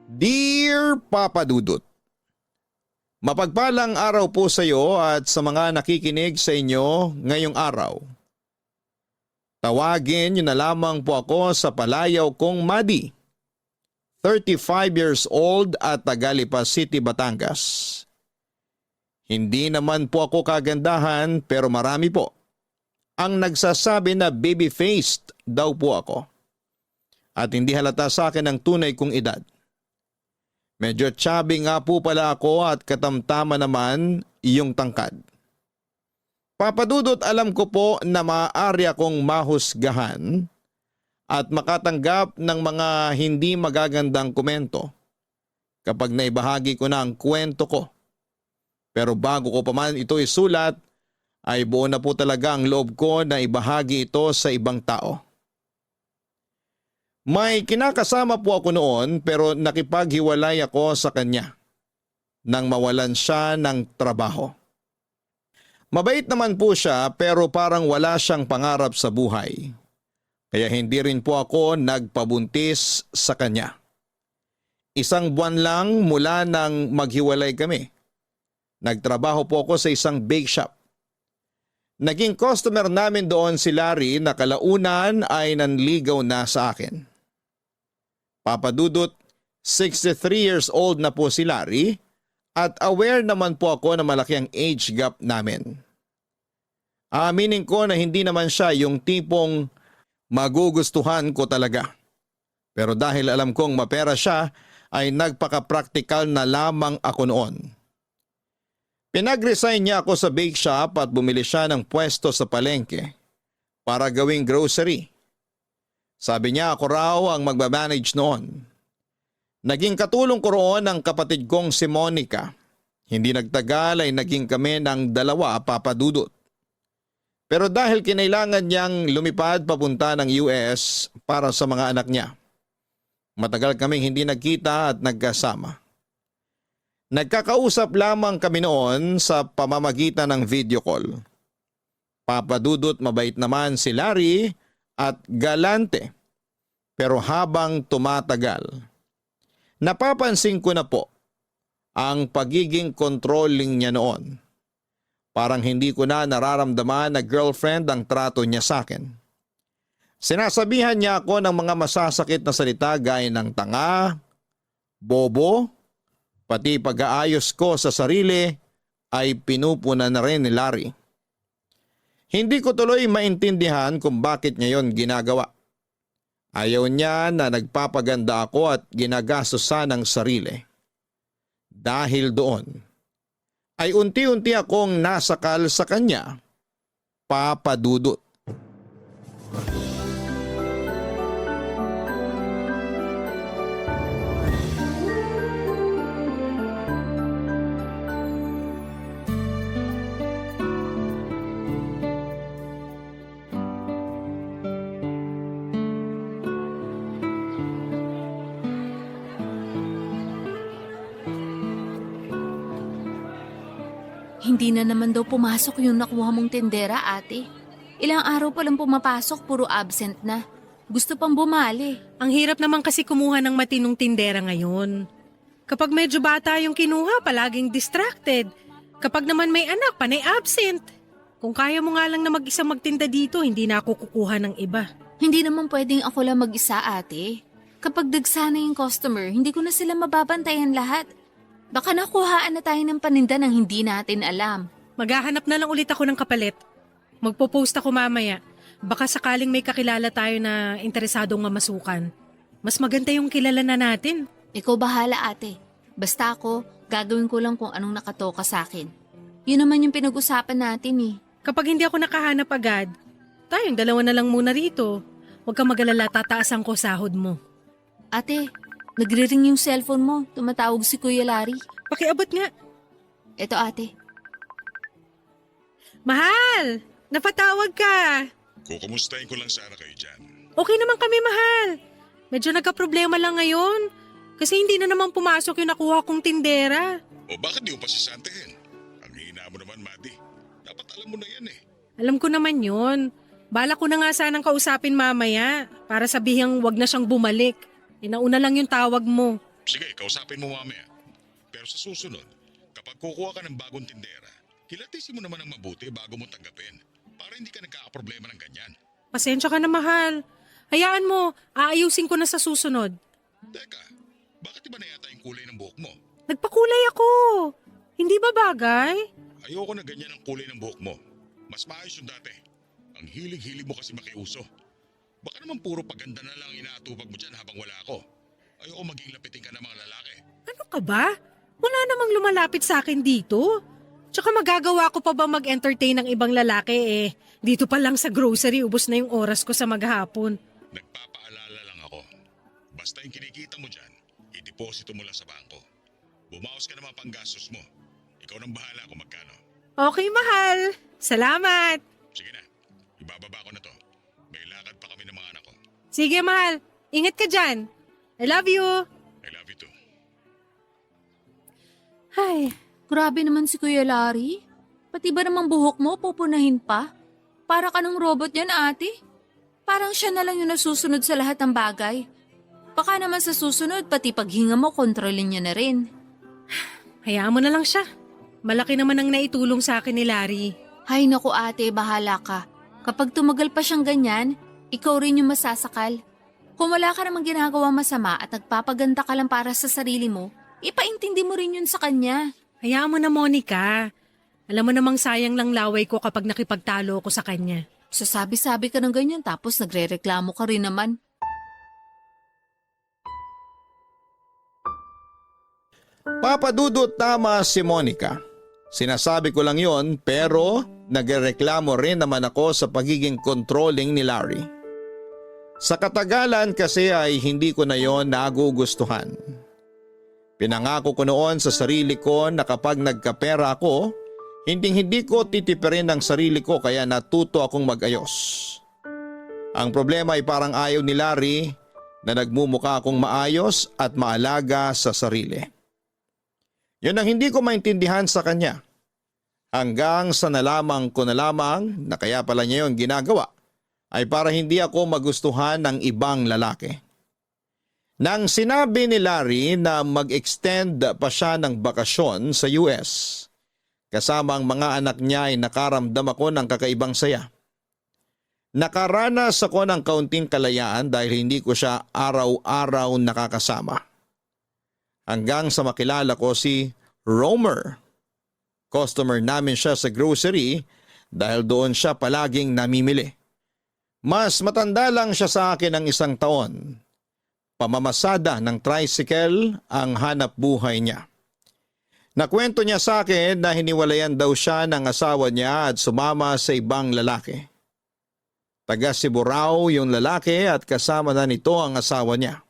Dear Papa Dudut, mapagpalang araw po sa iyo at sa mga nakikinig sa inyo ngayong araw. Tawagin niyo na lamang po ako sa palayaw kong Madi, 35 years old at taga Lipa City, Batangas. Hindi naman po ako kagandahan pero marami po ang nagsasabi na baby-faced daw po ako. At hindi halata sa akin ang tunay kong edad. Medyo chubby nga po pala ako at katamtama naman iyong tangkad. Papadudot, alam ko po na maaari akong mahusgahan at makatanggap ng mga hindi magagandang komento kapag naibahagi ko na ang kwento ko. Pero bago ko pa man ito isulat, ay buo na po talaga ang loob ko na ibahagi ito sa ibang tao. May kinakasama po ako noon pero nakipaghiwalay ako sa kanya nang mawalan siya ng trabaho. Mabait naman po siya pero parang wala siyang pangarap sa buhay. Kaya hindi rin po ako nagpabuntis sa kanya. 1 buwan lang mula nang maghiwalay kami. Nagtrabaho po ako sa isang bake shop. Naging customer namin doon si Larry na kalaunan ay nanligaw na sa akin. Papadudot, 63 years old na po si Larry at aware naman po ako na malaki ang age gap namin. Aaminin ko na hindi naman siya yung tipong magugustuhan ko talaga. Pero dahil alam kong mapera siya ay nagpaka-practical na lamang ako noon. Pinag-resign niya ako sa bake shop at bumili siya ng pwesto sa palengke para gawing grocery. Sabi niya ako raw ang magmamanage noon. Naging katulong ko roon ang kapatid kong si Monica. Hindi nagtagal ay naging kami ng 2, Papadudot. Pero dahil kinailangan niyang lumipad papunta ng US para sa mga anak niya, matagal kaming hindi nagkita at nagkasama. Nagkakausap lamang kami noon sa pamamagitan ng video call. Papadudot, mabait naman si Larry at galante. Pero habang tumatagal, napapansin ko na po ang pagiging controlling niya noon. Parang hindi ko na nararamdaman na girlfriend ang trato niya sa akin. Sinasabihan niya ako ng mga masasakit na salita gaya ng tanga, bobo, pati pag-aayos ko sa sarili ay pinupunan na rin ni Larry. Hindi ko tuloy maintindihan kung bakit niya yon ginagawa. Ayaw niya na nagpapaganda ako at ginagastosan ng sarili. Dahil doon, ay unti-unti akong nasakal sa kanya, Papadudot. Hindi na naman daw pumasok yung nakuha mong tendera, ate. Ilang araw pa lang pumapasok, puro absent na. Gusto pang bumali. Ang hirap naman kasi kumuha ng matinong tindera ngayon. Kapag medyo bata yung kinuha, palaging distracted. Kapag naman may anak, panay absent. Kung kaya mo nga lang na mag-isa magtinda dito, hindi na ako kukuha ng iba. Hindi naman pwedeng ako lang mag-isa, ate. Kapag dagsana yung customer, hindi ko na sila mababantayan lahat. Baka nakuhaan na tayo ng paninda ng hindi natin alam. Maghahanap na lang ulit ako ng kapalit. Magpo-post ako mamaya. Baka sakaling may kakilala tayo na interesadong mamasukan. Mas maganda yung kilala na natin. Ikaw bahala, ate. Basta ako, gagawin ko lang kung anong nakatoka sa akin. Yun naman yung pinag-usapan natin eh. Kapag hindi ako nakahanap agad, tayong 2 na lang muna rito. Huwag kang mag-alala, tataasan ko sahod mo. Ate, nagre-ring yung cellphone mo. Tumatawag si Kuya Larry. Pakiabot nga. Eto, ate. Mahal! Napatawag ka! Kukumustahin ko lang sana kayo dyan. Okay naman kami, mahal. Medyo nagka-problema lang ngayon. Kasi hindi na naman pumasok yung nakuha kong tindera. O bakit di mo pa sisantihin? Ang hina mo naman, Madi. Dapat alam mo na yan eh. Alam ko naman yun. Bala ko na nga sanang kausapin mamaya para sabihang wag na siyang bumalik. Nauna lang yung tawag mo. Sige, kausapin mo mamaya. Pero sa susunod, kapag kukuha ka ng bagong tindera, kilatisin mo naman ng mabuti bago mo tanggapin para hindi ka nagkakaproblema ng ganyan. Pasensya ka na, mahal. Hayaan mo, aayusin ko na sa susunod. Teka, bakit iba na yata yung kulay ng buhok mo? Nagpakulay ako. Hindi ba bagay? Ayoko na ganyan ang kulay ng buhok mo. Mas maayos yung dati. Ang hilig-hilig mo kasi makiuso. Baka naman puro paganda na lang inaatupag mo dyan habang wala ako. Ayoko maging lapitin ka ng mga lalaki. Ano ka ba? Wala namang lumalapit sa akin dito. Tsaka magagawa ko pa ba mag-entertain ng ibang lalaki eh? Dito pa lang sa grocery, ubos na yung oras ko sa maghapon. Nagpapaalala lang ako. Basta yung kinikita mo dyan, ideposito mo lang sa bangko. Bumaos ka naman pang gastos mo. Ikaw nang bahala kung magkano. Okay, mahal. Salamat. Sige na, ibababa ko na to. May lakad pa kami ng mga anak ko. Sige, mahal. Ingat ka dyan. I love you. I love you too. Ay, grabe naman si Kuya Larry. Pati ba namang buhok mo pupunahin pa? Para ka ng robot yan, ate. Parang siya na lang yung nasusunod sa lahat ng bagay. Baka naman sa susunod, pati paghinga mo, kontrolin niya na rin. Hayaan mo na lang siya. Malaki naman ang naitulong sa akin ni Larry. Hay naku ate, bahala ka. Kapag tumagal pa siyang ganyan, ikaw rin yung masasakal. Kung wala ka namang ginagawa masama at nagpapaganda ka lang para sa sarili mo, ipaintindi mo rin yun sa kanya. Hayaan mo na, Monica. Alam mo namang sayang lang laway ko kapag nakipagtalo ko sa kanya. Sasabi-sabi ka ng ganyan tapos nagre-reklamo ka rin naman. Papadudot, tama si Monica. Sinasabi ko lang yon pero nagrereklamo rin naman ako sa pagiging controlling ni Larry. Sa katagalan kasi ay hindi ko na yon nagugustuhan. Pinangako ko noon sa sarili ko na kapag nagkapera ako, hindi ko titipirin ang sarili ko kaya natuto akong mag-ayos. Ang problema ay parang ayaw ni Larry na nagmumukha akong maayos at maalaga sa sarili. Yun ang hindi ko maintindihan sa kanya. Hanggang sa nalaman ko na lamang na kaya pala niya yung ginagawa ay para hindi ako magustuhan ng ibang lalaki. Nang sinabi ni Larry na mag-extend pa siya ng bakasyon sa US, kasama ang mga anak niya ay nakaramdam ako ng kakaibang saya. Nakaranas ako ng kaunting kalayaan dahil hindi ko siya araw-araw nakakasama. Hanggang sa makilala ko si Romer. Customer namin siya sa grocery dahil doon siya palaging namimili. Mas matanda lang siya sa akin ng 1 taon. Pamamasada ng tricycle ang hanap buhay niya. Nakwento niya sa akin na hiniwalayan daw siya ng asawa niya at sumama sa ibang lalaki. Taga Cebu raw yung lalaki at kasama na nito ang asawa niya.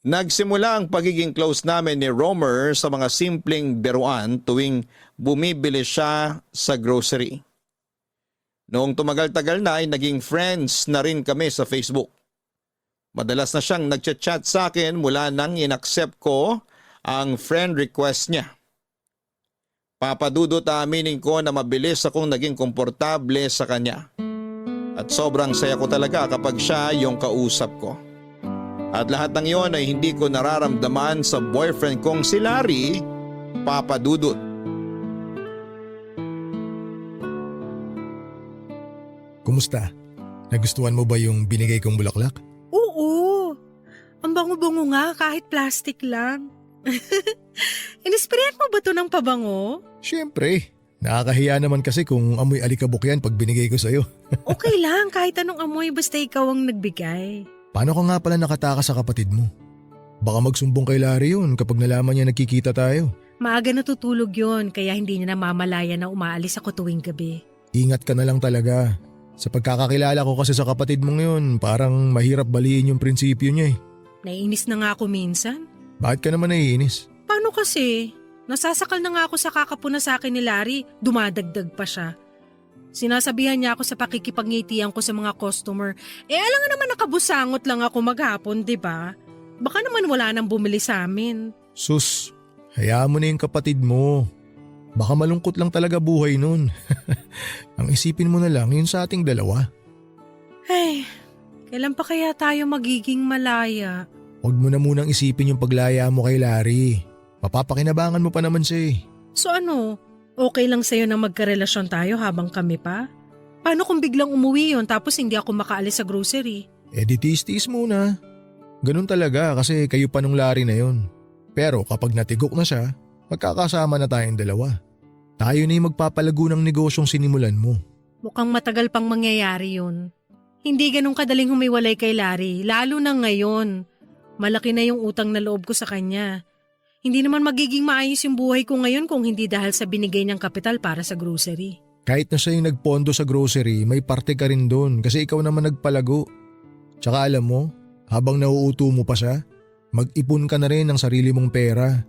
Nagsimula ang pagiging close namin ni Romer sa mga simpleng biruan tuwing bumibili siya sa grocery. Noong tumagal-tagal na ay naging friends na rin kami sa Facebook. Madalas na siyang nagchat-chat sa akin mula nang inaccept ko ang friend request niya. Papadudot aminin ko na mabilis akong naging komportable sa kanya. At sobrang saya ko talaga kapag siya yung kausap ko. At lahat ng iyon ay hindi ko nararamdaman sa boyfriend kong si Larry, Papadudot. Kumusta? Nagustuhan mo ba yung binigay kong bulaklak? Oo. Ang bango-bango nga kahit plastic lang. Inisprayan mo ba to ng pabango? Siyempre. Nakakahiya naman kasi kung amoy alikabok yan pag binigay ko sa'yo. Okay lang kahit anong amoy basta ikaw ang nagbigay. Paano ka nga pala nakatakas sa kapatid mo? Baka magsumbong kay Larry yun kapag nalaman niya nagkikita tayo. Maaga natutulog yon kaya hindi niya namamalaya na umaalis ako tuwing gabi. Ingat ka na lang talaga. Sa pagkakakilala ko kasi sa kapatid mong yun, parang mahirap baliin yung prinsipyo niya eh. Naiinis na nga ako minsan. Bakit ka naman naiinis? Paano kasi? Nasasakal na nga ako sa kakapuna sa akin ni Larry, dumadagdag pa siya. Sinasabihan niya ako sa pakikipagngitian ko sa mga customer. Alam nga naman nakabusangot lang ako maghapon, di ba? Baka naman wala nang bumili sa amin. Sus, hayaan mo na yung kapatid mo. Baka malungkot lang talaga buhay nun. Ang isipin mo na lang yun sa ating dalawa. Ay, kailan pa kaya tayo magiging malaya? Huwag mo na munang isipin yung paglaya mo kay Larry. Mapapakinabangan mo pa naman siya eh. So ano, okay lang sa'yo na magkarelasyon tayo habang kami pa? Paano kung biglang umuwi yon tapos hindi ako makaalis sa grocery? Eh di tiis-tiis muna. Ganun talaga kasi kayo pa nung Larry na yon. Pero kapag natigok na siya, magkakasama na tayong dalawa. Tayo na yung magpapalago ng negosyong sinimulan mo. Mukhang matagal pang mangyayari yun. Hindi ganun kadaling humiwalay kay Larry, lalo na ngayon. Malaki na yung utang na loob ko sa kanya. Hindi naman magiging maayos yung buhay ko ngayon kung hindi dahil sa binigay niyang kapital para sa grocery. Kahit na siya yung nagpondo sa grocery, may parte ka rin doon kasi ikaw naman nagpalago. Tsaka alam mo, habang nauuto mo pa siya, mag-ipon ka na rin ng sarili mong pera.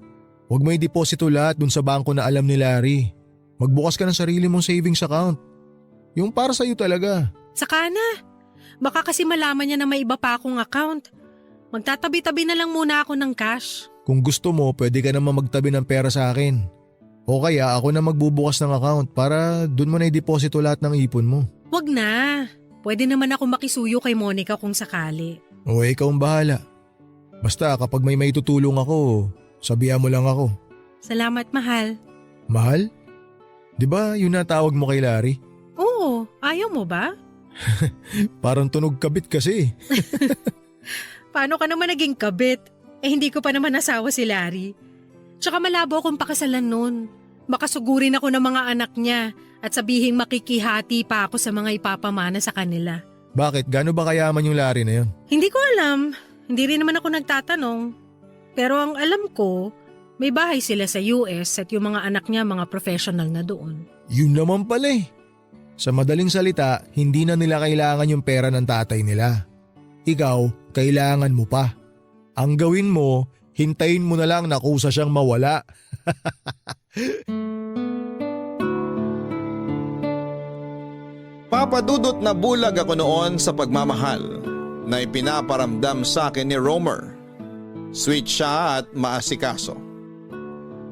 Huwag mo i-deposito lahat dun sa bangko na alam ni Larry. Magbukas ka ng sarili mong savings account. Yung para sa'yo talaga. Saka na. Baka kasi malaman niya na may iba pa akong account. Magtatabi-tabi na lang muna ako ng cash. Kung gusto mo, pwede ka naman magtabi ng pera sa akin. O kaya ako na magbubukas ng account para dun mo na i-deposito lahat ng ipon mo. Wag na. Pwede naman ako makisuyo kay Monica kung sakali. O ikaw ang bahala. Basta kapag may maitutulong ako, sabihan mo lang ako. Salamat, mahal. Mahal? Di ba yun na tawag mo kay Larry? Oo, ayaw mo ba? Parang tunog kabit kasi. Paano ka naman naging kabit? Eh hindi ko pa naman nasawa si Larry. Tsaka malabo akong pakasalan nun. Makasugurin ako ng mga anak niya at sabihing makikihati pa ako sa mga ipapamana sa kanila. Bakit? Gaano ba kayaman yung Larry na yun? Hindi ko alam. Hindi rin naman ako nagtatanong. Pero ang alam ko, may bahay sila sa US at yung mga anak niya mga professional na doon. Yun naman pala eh. Sa madaling salita, hindi na nila kailangan yung pera ng tatay nila. Ikaw, kailangan mo pa. Ang gawin mo, hintayin mo na lang na kusa siyang mawala. Papadudot na bulag ako noon sa pagmamahal na ipinaparamdam sa akin ni Romer. Sweet siya at maasikaso.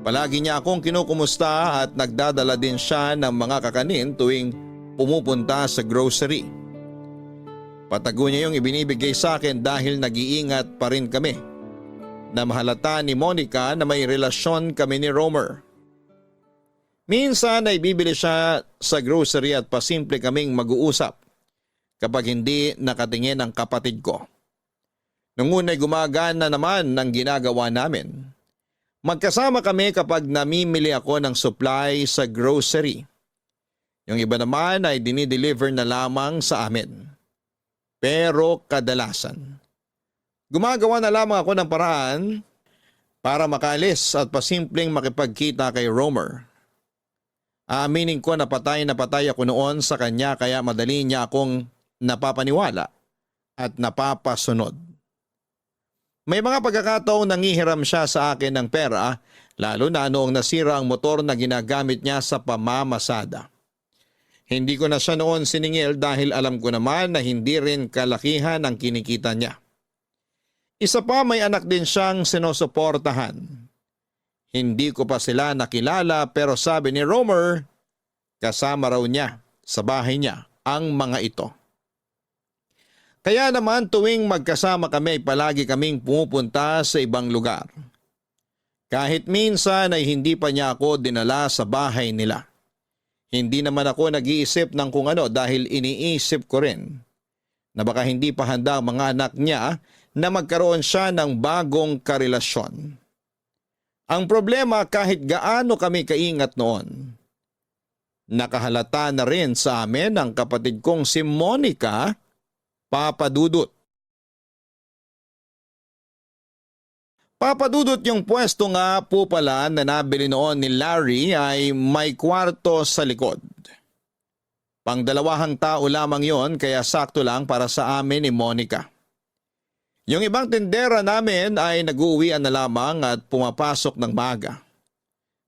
Palagi niya akong kinukumusta at nagdadala din siya ng mga kakanin tuwing pumupunta sa grocery. Patago niya yung ibinibigay sa akin dahil nag-iingat pa rin kami na mahalata ni Monica na may relasyon kami ni Romer. Minsan ay bibili siya sa grocery at pasimple kaming mag-uusap kapag hindi nakatingin ang kapatid ko. Nung una'y gumagana naman ang ginagawa namin. Magkasama kami kapag namimili ako ng supply sa grocery. Yung iba naman ay dinideliver na lamang sa amin. Pero kadalasan, gumagawa na lamang ako ng paraan para makaalis at pasimpleng makipagkita kay Romer. Aaminin ko na patay ako noon sa kanya kaya madali niya akong napapaniwala at napapasunod. May mga pagkakataong nangihiram siya sa akin ng pera lalo na noong nasira ang motor na ginagamit niya sa pamamasada. Hindi ko na siya noon siningil dahil alam ko naman na hindi rin kalakihan ang kinikita niya. Isa pa may anak din siyang sinusuportahan. Hindi ko pa sila nakilala pero sabi ni Romer, kasama raw niya sa bahay niya ang mga ito. Kaya naman tuwing magkasama kami ay palagi kaming pumupunta sa ibang lugar. Kahit minsan ay hindi pa niya ako dinala sa bahay nila. Hindi naman ako nag-iisip ng kung ano dahil iniisip ko rin na baka hindi pa handa ang mga anak niya na magkaroon siya ng bagong karelasyon. Ang problema kahit gaano kami kaingat noon, nakahalata na rin sa amin ang kapatid kong si Monica, Papadudot. Papadudot yung pwesto nga po pala na nabili noon ni Larry ay may kwarto sa likod. Pangdalawahang tao lamang yon kaya sakto lang para sa amin ni Monica. Yung ibang tindera namin ay nag-uuwian na lamang at pumapasok ng maaga.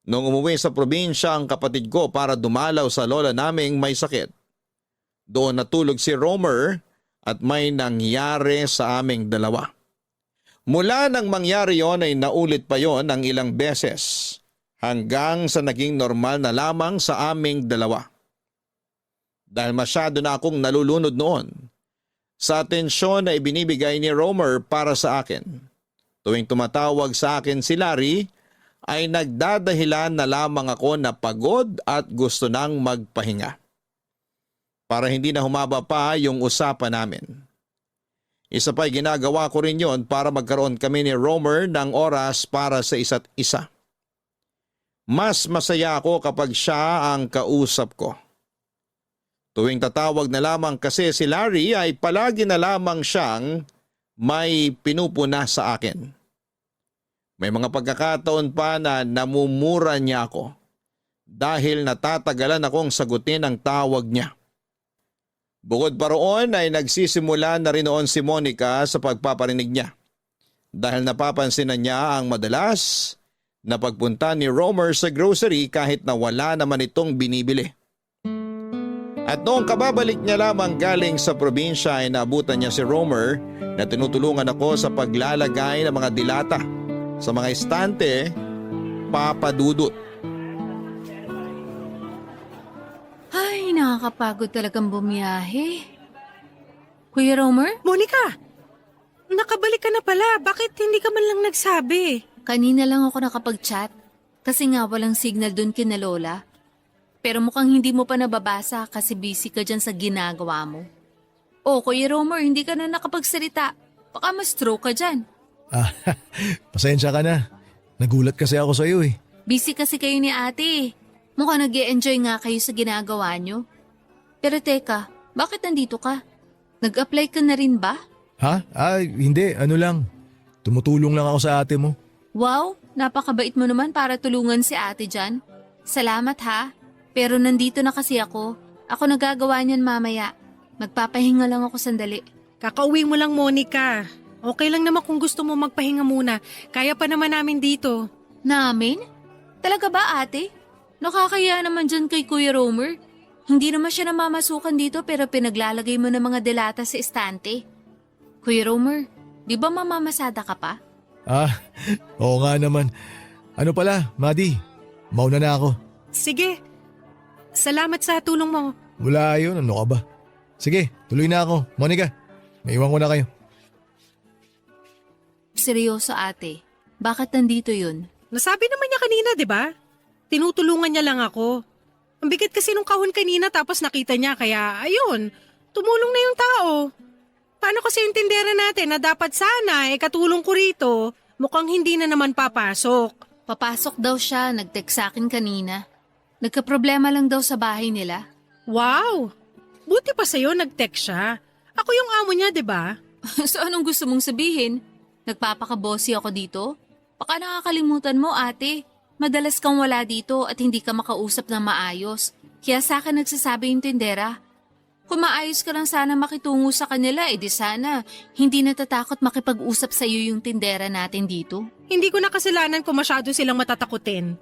Nung umuwi sa probinsya ang kapatid ko para dumalaw sa lola naming may sakit, doon natulog si Romer at may nangyari sa aming dalawa. Mula nang mangyari yon ay naulit pa yon ng ilang beses hanggang sa naging normal na lamang sa aming dalawa. Dahil masyado na akong nalulunod noon sa atensyon na ibinibigay ni Romer para sa akin. Tuwing tumatawag sa akin si Larry, ay nagdadahilan na lamang ako na pagod at gusto nang magpahinga. Para hindi na humaba pa yung usapan namin. Isa pa'y ginagawa ko rin yon para magkaroon kami ni Romer ng oras para sa isa't isa. Mas masaya ako kapag siya ang kausap ko. Tuwing tatawag na lamang kasi si Larry ay palagi na lamang siyang may pinupuna sa akin. May mga pagkakataon pa na namumura niya ako dahil natatagalan akong sagutin ang tawag niya. Bukod pa roon ay nagsisimula na rin noon si Monica sa pagpaparinig niya dahil napapansin na niya ang madalas na pagpunta ni Romer sa grocery kahit na wala naman itong binibili. At noong kababalik niya lamang galing sa probinsya ay naabutan niya si Romer na tinutulungan ako sa paglalagay ng mga dilata sa mga estante, papadudot. Ay, nakakapagod talagang bumiyahe. Kuya Romer, Monica, nakabalik ka na pala. Bakit hindi ka man lang nagsabi? kanina lang ako nakapag-chat kasi nga walang signal dun kina Lola. Pero mukhang hindi mo pa nababasa kasi busy ka dyan sa ginagawa mo. Oh, Kuya Romer, hindi ka na nakapagsalita. Baka ma-stroke ka dyan. Pasensya ka na. Nagulat kasi ako sa iyo eh. Busy kasi kayo ni ate. Mukhang nag-e-enjoy nga kayo sa ginagawa nyo. Pero teka, bakit nandito ka? Nag-apply ka na rin ba? Ha? Hindi. Ano lang. Tumutulong lang ako sa ate mo. Wow, napakabait mo naman para tulungan si ate dyan. Salamat ha. Pero nandito na kasi ako. Ako nagagawa niyan mamaya. Magpapahinga lang ako sandali. Kakauwi mo lang, Monica. Okay lang naman kung gusto mo magpahinga muna. Kaya pa naman namin dito. Namin? Talaga ba ate? Nakakaya naman dyan kay Kuya Romer. Hindi naman siya namamasukan dito pero pinaglalagay mo ng mga delata sa estante. Kuya Romer, di ba mamamasada ka pa? Oo nga naman. Ano pala, Madi? Mauna na ako. Sige. Salamat sa tulong mo. Wala yun, ano ka ba? Sige, tuloy na ako. Monica, maiwan ko na kayo. Seryoso ate, bakit nandito yun? Nasabi naman niya kanina, di ba? Tinutulungan niya lang ako. Ang bigat kasi nung kahon kanina tapos nakita niya kaya ayun, tumulong na yung tao. Paano kasi yung tindera natin na dapat sana katulong ko rito, mukhang hindi na naman papasok. Papasok daw siya, nag-text sa akin kanina. Nagka-problema lang daw sa bahay nila. Wow! Buti pa sa'yo nag-text siya. Ako yung amo niya, di ba? So anong gusto mong sabihin? Nagpapakabossy ako dito? Baka nakakalimutan mo ate. Madalas kang wala dito at hindi ka makausap na maayos. Kaya sa akin nagsasabi yung tindera. Kung maayos ka lang sana makitungo sa kanila, edi sana hindi natatakot makipag-usap sa iyo yung tindera natin dito. Hindi ko na kasalanan kung masyado silang matatakutin.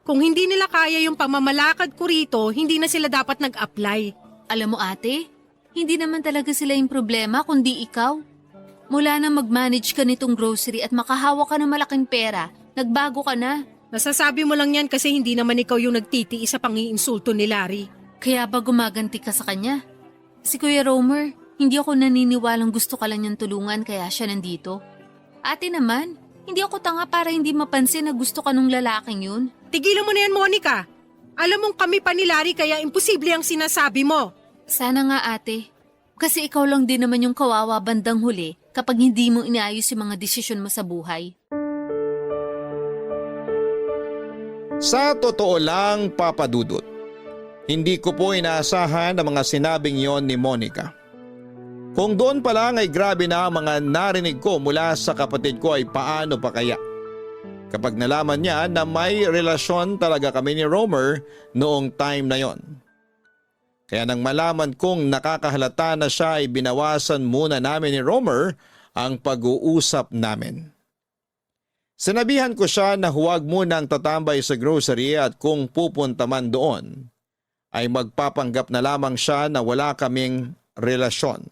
Kung hindi nila kaya yung pamamalakad ko rito, hindi na sila dapat nag-apply. Alam mo ate, hindi naman talaga sila yung problema kundi ikaw. Mula na mag-manage ka nitong grocery at makahawa ka ng malaking pera, nagbago ka na. Nasasabi mo lang yan kasi hindi naman ikaw yung nagtitiis sa pangiinsulto ni Larry. Kaya ba gumaganti ka sa kanya? Si Kuya Romer, hindi ako naniniwalang gusto ka lang niyang tulungan kaya siya nandito. Ate naman, hindi ako tanga para hindi mapansin na gusto ka nung lalaking yun. Tigilan mo na yan, Monica. Alam mong kami pa ni Larry kaya imposible ang sinasabi mo. Sana nga ate. Kasi ikaw lang din naman yung kawawa bandang huli kapag hindi mo inaayos yung mga desisyon mo sa buhay. Sa totoo lang, papadudot, hindi ko po inaasahan ang mga sinabing yon ni Monica. Kung doon pa lang ay grabe na ang mga narinig ko mula sa kapatid ko ay paano pa kaya? Kapag nalaman niya na may relasyon talaga kami ni Romer noong time na yon. Kaya nang malaman kong nakakahalata na siya ay binawasan muna namin ni Romer ang pag-uusap namin. Sinabihan ko siya na huwag munang tatambay sa grocery at kung pupunta man doon ay magpapanggap na lamang siya na wala kaming relasyon.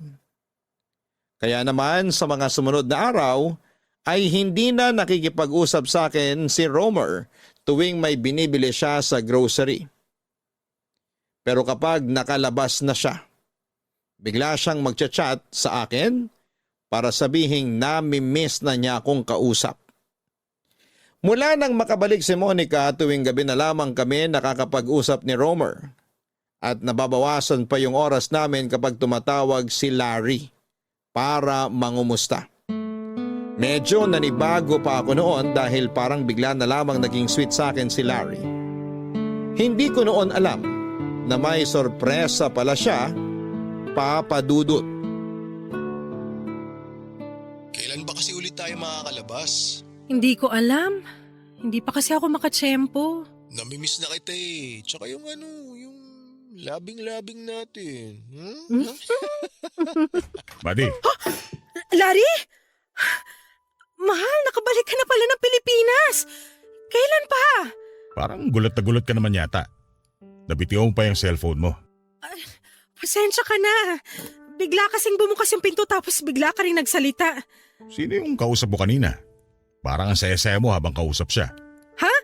Kaya naman sa mga sumunod na araw ay hindi na nakikipag-usap sa akin si Romer tuwing may binibili siya sa grocery. Pero kapag nakalabas na siya, bigla siyang magchat-chat sa akin para sabihing nami-miss na niya akong kausap. Mula nang makabalik si Monica, tuwing gabi na lamang kami nakakapag-usap ni Romer. At nababawasan pa yung oras namin kapag tumatawag si Larry para mangumusta. Medyo nanibago pa ako noon dahil parang bigla na lamang naging sweet sa akin si Larry. Hindi ko noon alam na may sorpresa pala siya, Papa Dudut. Kailan ba kasi ulit tayo makakalabas? Hindi ko alam. Hindi pa kasi ako makatsyempo. Namimiss na kita eh. Tsaka yung yung labing-labing natin. Buddy, Larry? Mahal, nakabalik ka na pala ng Pilipinas. Kailan pa? parang gulat na gulat ka naman yata. Nabitiw mo pa yung cellphone mo. Pasensya ka na. Bigla kasing bumukas yung pinto tapos bigla ka rin nagsalita. Sino yung kausap mo kanina? Parang ang saya-saya mo habang kausap siya. Ha?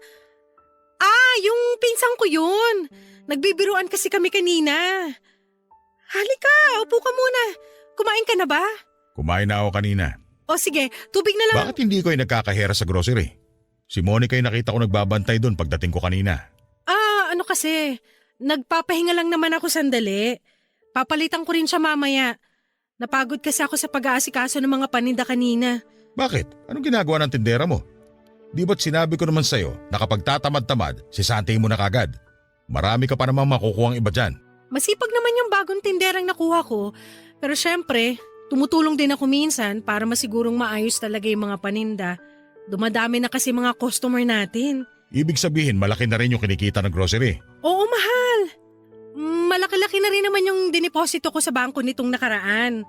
Yung pinsang ko yun. Nagbibiruan kasi kami kanina. Halika, upo ka muna. Kumain ka na ba? Kumain na ako kanina. O sige, tubig na lang. Bakit hindi ko ay nagkakahera sa grocery? Si Monica ay nakita ko nagbabantay doon pagdating ko kanina. Ano kasi, nagpapahinga lang naman ako sandali. Papalitan ko rin siya mamaya. Napagod kasi ako sa pag-aasikaso ng mga paninda kanina. Bakit? Anong ginagawa ng tindera mo? Di ba't sinabi ko naman sa'yo na kapag tatamad-tamad, sisantayin mo na kagad? Marami ka pa namang makukuhang iba dyan. Masipag naman yung bagong tinderang nakuha ko. Pero syempre, tumutulong din ako minsan para masigurong maayos talaga yung mga paninda. Dumadami na kasi mga customer natin. Ibig sabihin malaki na rin yung kinikita ng grocery. Oo, mahal. Malaki-laki na rin naman yung diniposito ko sa bangko nitong nakaraan.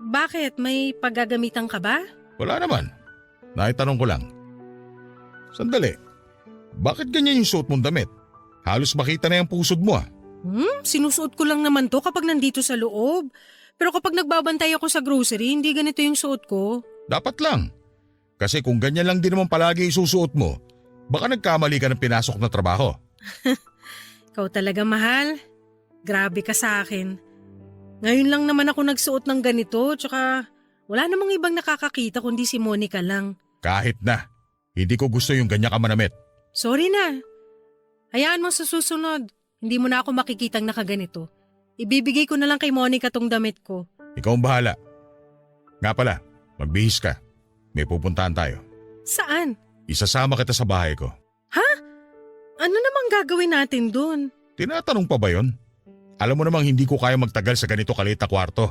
Bakit? May paggagamitan ka ba? Wala naman. Naitanong ko lang. Sandali. Bakit ganyan yung suot mong damit? Halos makita na yung pusod mo ah. Sinusuot ko lang naman to kapag nandito sa loob. Pero kapag nagbabantay ako sa grocery, hindi ganito yung suot ko. Dapat lang. Kasi kung ganyan lang din naman palagi isusuot mo, baka nagkamali ka ng pinasok na trabaho. Ikaw talaga, mahal. Grabe ka sa akin. Ngayon lang naman ako nagsuot ng ganito, tsaka wala namang ibang nakakakita kundi si Monica lang. Kahit na. Hindi ko gusto yung ganyan ka manamit. Sorry na. Hayaan mo sa susunod. Hindi mo na ako makikitang nakaganito. Ibibigay ko na lang kay Monica tong damit ko. Ikaw ang bahala. Nga pala, magbihis ka. May pupuntahan tayo. Saan? Isasama kita sa bahay ko. Ano namang gagawin natin dun? Tinatanong pa ba yon? Alam mo namang hindi ko kaya magtagal sa ganito kalit na kwarto.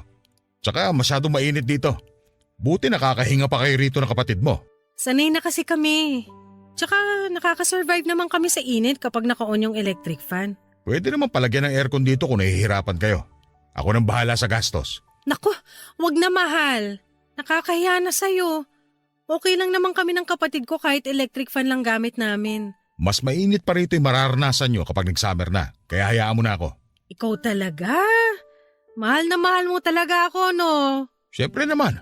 Tsaka masyadong mainit dito. Buti nakakahinga pa kayo rito ng kapatid mo. Sanay na kasi kami. Tsaka nakakasurvive naman kami sa init kapag naka-on yung electric fan. Pwede naman palagyan ng aircon dito kung nahihirapan kayo. Ako nang bahala sa gastos. Naku, wag na, mahal. Nakakahiya na sa'yo. Okay lang naman kami ng kapatid ko kahit electric fan lang gamit namin. Mas mainit pa rito yung mararanasan nyo kapag nag-summer na. Kaya hayaan mo na ako. Ikaw talaga? Mahal na mahal mo talaga ako, no? Siyempre naman.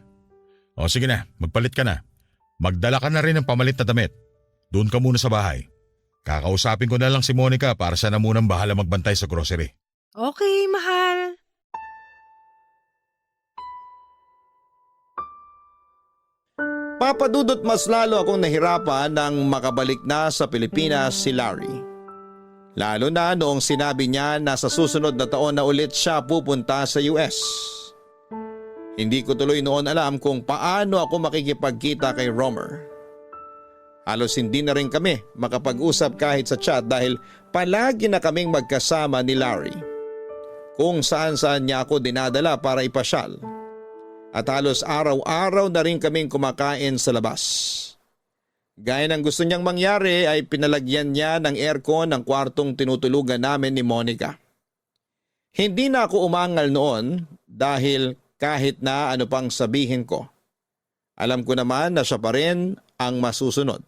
O sige na, magpalit ka na. Magdala ka na rin ng pamalit na damit. Doon ka muna sa bahay. Kakausapin ko na lang si Monica para siya na munang bahala magbantay sa grocery. Okay, mahal. Papadudot mas lalo akong nahirapan nang makabalik na sa Pilipinas si Larry. Lalo na noong sinabi niya na sa susunod na taon na ulit siya pupunta sa US. Hindi ko tuloy noon alam kung paano ako makikipagkita kay Romer. Halos hindi na rin kami makapag-usap kahit sa chat dahil palagi na kaming magkasama ni Larry. Kung saan-saan niya ako dinadala para ipasyal. At halos araw-araw na rin kaming kumakain sa labas. Gaya ng gusto niyang mangyari ay pinalagyan niya ng aircon ng kwartong tinutulugan namin ni Monica. Hindi na ako umangal noon dahil kahit na ano pang sabihin ko, alam ko naman na siya pa rin ang masusunod.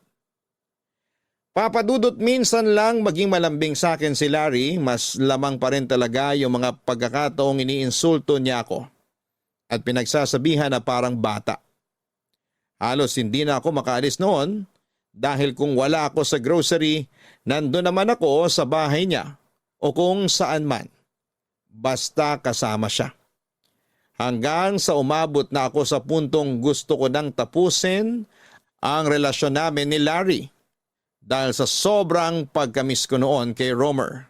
Papadudot minsan lang maging malambing sa akin si Larry, mas lamang pa rin talaga yung mga pagkakataong iniinsulto niya ako. At pinagsasabihan na parang bata. Halos hindi na ako makaalis noon dahil kung wala ako sa grocery, nandun naman ako sa bahay niya o kung saan man. Basta kasama siya. Hanggang sa umabot na ako sa puntong gusto ko nang tapusin ang relasyon namin ni Larry dahil sa sobrang pagkamis ko noon kay Romer.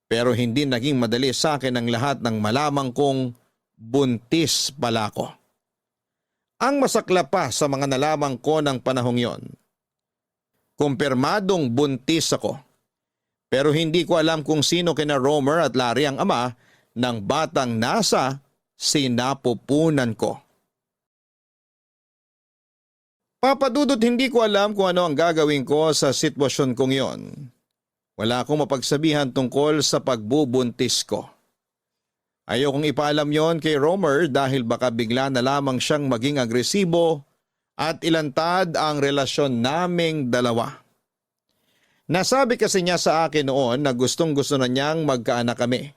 Pero hindi naging madali sa akin ang lahat ng malamang kong buntis pala ko. Ang masakla pa sa mga nalaman ko ng panahong yon, kumpirmadong buntis ako. Pero hindi ko alam kung sino kina Romer at Larry ang ama ng batang nasa sinapupunan ko. Papadudot, hindi ko alam kung ano ang gagawin ko sa sitwasyon kong yon. Wala akong mapagsabihan tungkol sa pagbubuntis ko. Ayokong ipaalam yon kay Romer dahil baka bigla na lamang siyang maging agresibo at ilantad ang relasyon naming dalawa. Nasabi kasi niya sa akin noon na gustong-gusto na niyang magkaanak kami.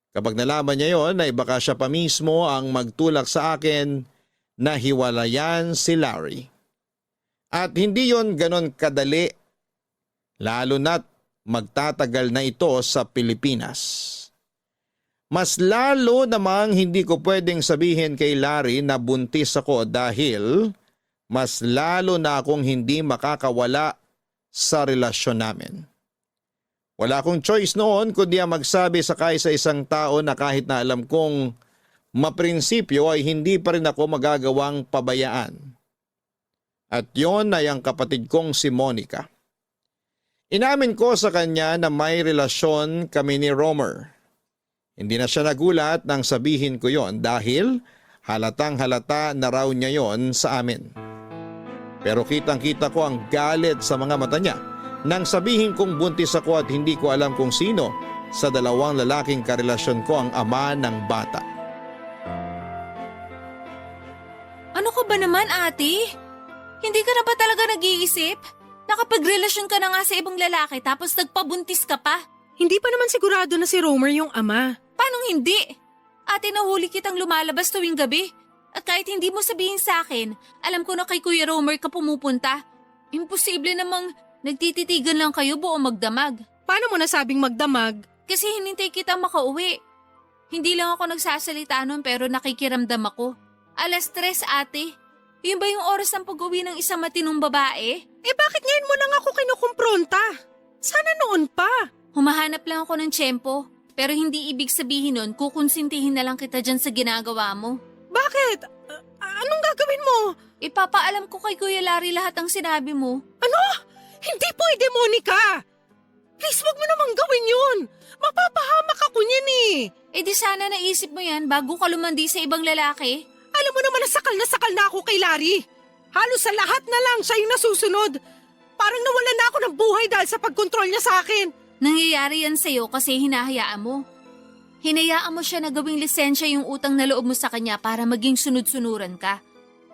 Kapag nalaman niya yon ay baka siya pa mismo ang magtulak sa akin na hiwalayan si Larry. At hindi yon ganon kadali, lalo na't magtatagal na ito sa Pilipinas. Mas lalo namang hindi ko pwedeng sabihin kay Larry na buntis ako dahil mas lalo na akong hindi makakawala sa relasyon namin. Wala akong choice noon kundi ang magsabi sa isang tao na kahit na alam kong maprinsipyo ay hindi pa rin ako magagawang pabayaan. At yon ay ang kapatid kong si Monica. Inamin ko sa kanya na may relasyon kami ni Romer. Hindi na siya nagulat nang sabihin ko yon dahil halatang halata na raw niya yon sa amin. Pero kitang-kita ko ang galit sa mga mata niya nang sabihin kong buntis ako at hindi ko alam kung sino sa dalawang lalaking karelasyon ko ang ama ng bata. Ano ka ba naman, ate? Hindi ka na ba talaga nag-iisip? Nakapagrelasyon ka na nga sa ibang lalaki tapos nagpabuntis ka pa? Hindi pa naman sigurado na si Romer yung ama. Paanong hindi? Ate, nahuli kitang lumalabas tuwing gabi. At kahit hindi mo sabihin sa akin, alam ko na kay Kuya Romer ka pumupunta. Imposible namang nagtititigan lang kayo buo magdamag. Paano mo nasabing magdamag? Kasi hinintay kita makauwi. Hindi lang ako nagsasalita nun pero nakikiramdam ako. 3:00, ate. Yun ba yung oras ng pag-uwi ng isang matinong babae? Eh bakit ngayon mo lang ako kinukumpronta? Sana noon pa. Humahanap lang ako ng tiyempo. Pero hindi ibig sabihin nun kukonsintihin na lang kita dyan sa ginagawa mo. Bakit? Anong gagawin mo? Ipapaalam ko kay Kuya Larry lahat ng sinabi mo. Ano? Hindi pwede, Monica! Please, wag mo namang gawin yun! Mapapahamak ako niyan eh! Eh di sana naisip mo yan bago ka lumandi sa ibang lalaki. Alam mo naman na sakal na ako kay Larry. Halos sa lahat na lang siya yung nasusunod. Parang nawalan na ako ng buhay dahil sa pagkontrol niya sa akin. Nangyayari yan sa'yo kasi hinahayaan mo. Hinayaan mo siya na gawing lisensya yung utang na loob mo sa kanya para maging sunod-sunuran ka.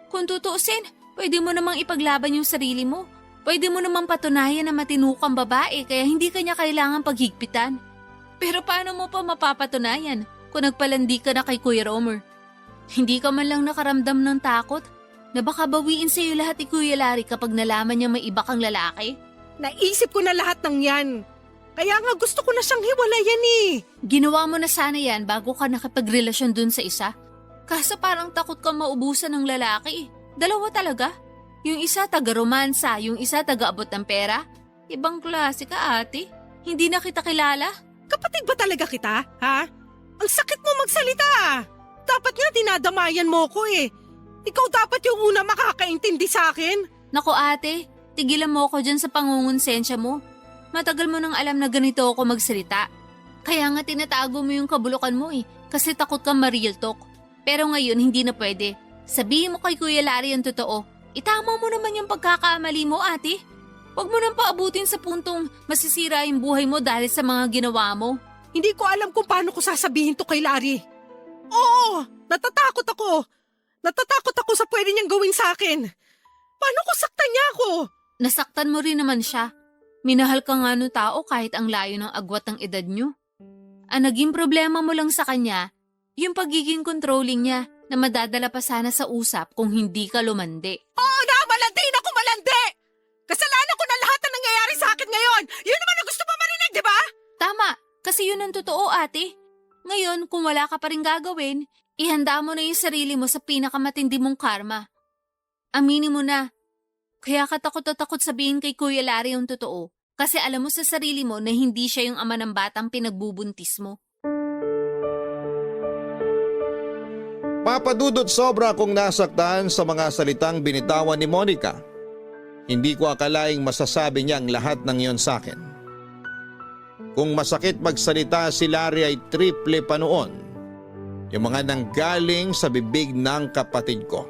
Kung tutuusin, pwede mo namang ipaglaban yung sarili mo. Pwede mo namang patunayan na matinukang babae kaya hindi kanya kailangan paghigpitan. Pero paano mo pa mapapatunayan kung nagpalandi ka na kay Kuya Romer? Hindi ka man lang nakaramdam ng takot na baka bawiin sa'yo lahat ni Kuya Larry kapag nalaman niya may iba kang lalaki? Naisip ko na lahat ng yan. Kaya nga gusto ko na siyang hiwalayan eh. Ginawa mo na sana yan bago ka nakipagrelasyon dun sa isa. Kaso parang takot kang maubusan ng lalaki. 2 talaga. Yung isa taga-romansa, yung isa taga-abot ng pera. Ibang klase ka, ate. Hindi na kita kilala. Kapatid ba talaga kita, ha? Ang sakit mo magsalita. Dapat nga dinadamayan mo ko eh. Ikaw dapat yung una makakaintindi sa akin. Naku ate, tigilan mo ako dyan sa pangungonsensya mo. Matagal mo nang alam na ganito ako magsalita. Kaya nga tinatago mo yung kabulukan mo eh, kasi takot kang ma-real talk. Pero ngayon hindi na pwede. Sabihin mo kay Kuya Larry ang totoo. Itama mo naman yung pagkakamali mo, ate. Huwag mo nang paabutin sa puntong masisira yung buhay mo dahil sa mga ginawa mo. Hindi ko alam kung paano ko sasabihin to kay Larry. Oo, natatakot ako. Natatakot ako sa pwede niyang gawin sa akin. Paano ko saktan niya ako? Nasaktan mo rin naman siya. Minahal ka nga no tao kahit ang layo ng agwat ng edad nyo. Ang naging problema mo lang sa kanya, yung pagiging controlling niya na madadala pa sana sa usap kung hindi ka lumandi. Oo na, malandi na ako malandi! Kasalanan ko na lahat na nangyayari sa akin ngayon! Yun naman ang gusto mo marinig, di ba? Tama, kasi yun ang totoo ate. Ngayon, kung wala ka pa rin gagawin, Ihanda mo na yung sarili mo sa pinakamatindi mong karma. Aminin mo na. Kaya ka takot na takot sabihin kay Kuya Larry yung totoo. Kasi alam mo sa sarili mo na hindi siya yung ama ng batang pinagbubuntis mo. Papadudot, sobra akong nasaktan sa mga salitang binitawan ni Monica. Hindi ko akalaing masasabi niya ang lahat ng iyon sa akin. Kung masakit magsalita si Larry ay triple pa noon. Yung mga nanggaling sa bibig ng kapatid ko.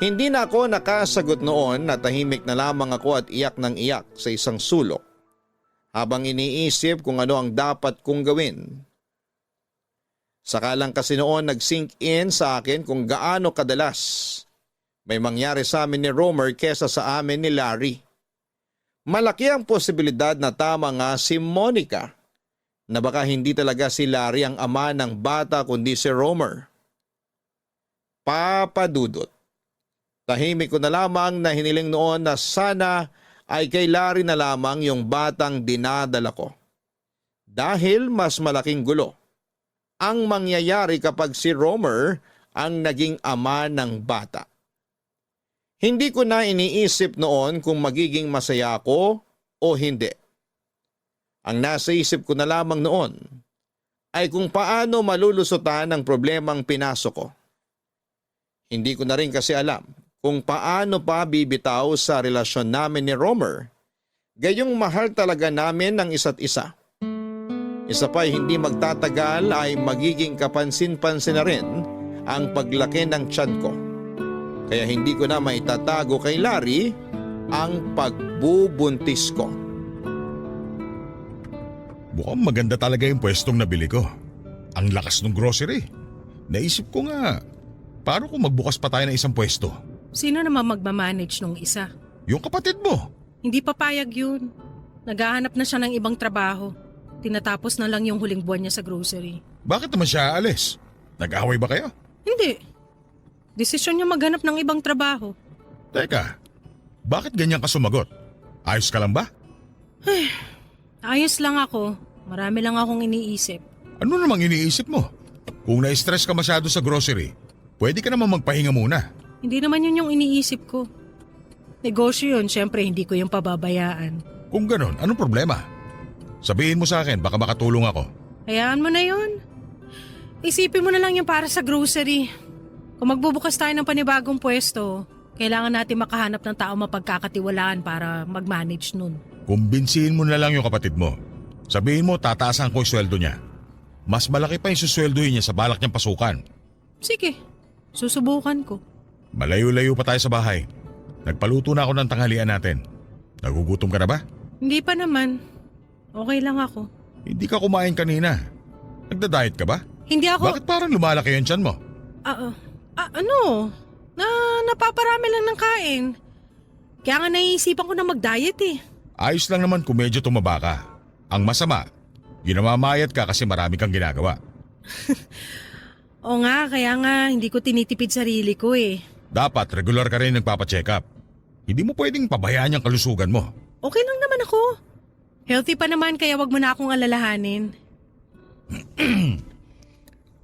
Hindi na ako nakasagot noon na tahimik na lamang ako at iyak ng iyak sa isang sulok habang iniisip kung ano ang dapat kong gawin. Saka lang kasi noon nag-sink in sa akin kung gaano kadalas may mangyari sa amin ni Romer kesa sa amin ni Larry. Malaki ang posibilidad na tama nga si Monica na baka hindi talaga si Larry ang ama ng bata kundi si Romer. Papadudot. Tahimik ko na lamang na hiniling noon na sana ay kay Larry na lamang yung batang dinadala ko. Dahil mas malaking gulo ang mangyayari kapag si Romer ang naging ama ng bata. Hindi ko na iniisip noon kung magiging masaya ako o hindi. Ang nasa isip ko na lamang noon ay kung paano malulusutan ang problemang pinasok ko. Hindi ko na rin kasi alam kung paano pa bibitaw sa relasyon namin ni Romer, gayong mahal talaga namin ng isa't isa. Isa pa ay hindi magtatagal ay magiging kapansin-pansin na rin ang paglaki ng tiyan ko. Kaya hindi ko na maitatago kay Larry ang pagbubuntis ko. Mukhang maganda talaga yung pwestong nabili ko. Ang lakas ng grocery. Naisip ko nga, paano kung magbukas pa tayo ng isang pwesto? Sino naman magmamanage nung isa? Yung kapatid mo. Hindi papayag yun. Naghahanap na siya ng ibang trabaho. Tinatapos na lang yung huling buwan niya sa grocery. Bakit naman siya aalis? Nag-away ba kayo? Hindi. Desisyon niya maghanap ng ibang trabaho. Teka, bakit ganyan ka sumagot? Ayos ka lang ba? Ayos lang ako. Marami lang akong iniisip. Ano namang iniisip mo? Kung na-stress ka masyado sa grocery, pwede ka naman magpahinga muna. Hindi naman yun yung iniisip ko. Negosyo yun, syempre hindi ko yung pababayaan. Kung ganon, anong problema? Sabihin mo sa akin, baka makatulong ako. Hayaan mo na yun. Isipin mo na lang yung para sa grocery. Kung magbubukas tayo ng panibagong pwesto, kailangan natin makahanap ng tao mapagkakatiwalaan para mag-manage nun. Kumbinsihin mo na lang yung kapatid mo. Sabihin mo, tataasan ko yung sweldo niya. Mas malaki pa yung susweldohin niya sa balak niyang pasukan. Sige, susubukan ko. Malayo-layo pa tayo sa bahay. Nagpaluto na ako ng tanghalian natin. Nagugutom ka na ba? Hindi pa naman. Okay lang ako. Hindi ka kumain kanina. Nagda-diet ka ba? Hindi ako... Bakit parang lumalaki yung tiyan mo? Napaparami lang ng kain. Kaya nga naiisipan ko na mag-diet eh. Ayos lang naman kung medyo tumaba ka. Ang masama, ginamamayat ka kasi marami kang ginagawa. Oo nga, kaya nga hindi ko tinitipid sarili ko eh. Dapat regular ka rin nagpapacheck up. Hindi mo pwedeng pabayaan yung kalusugan mo. Okay lang naman ako. Healthy pa naman kaya wag mo na akong alalahanin.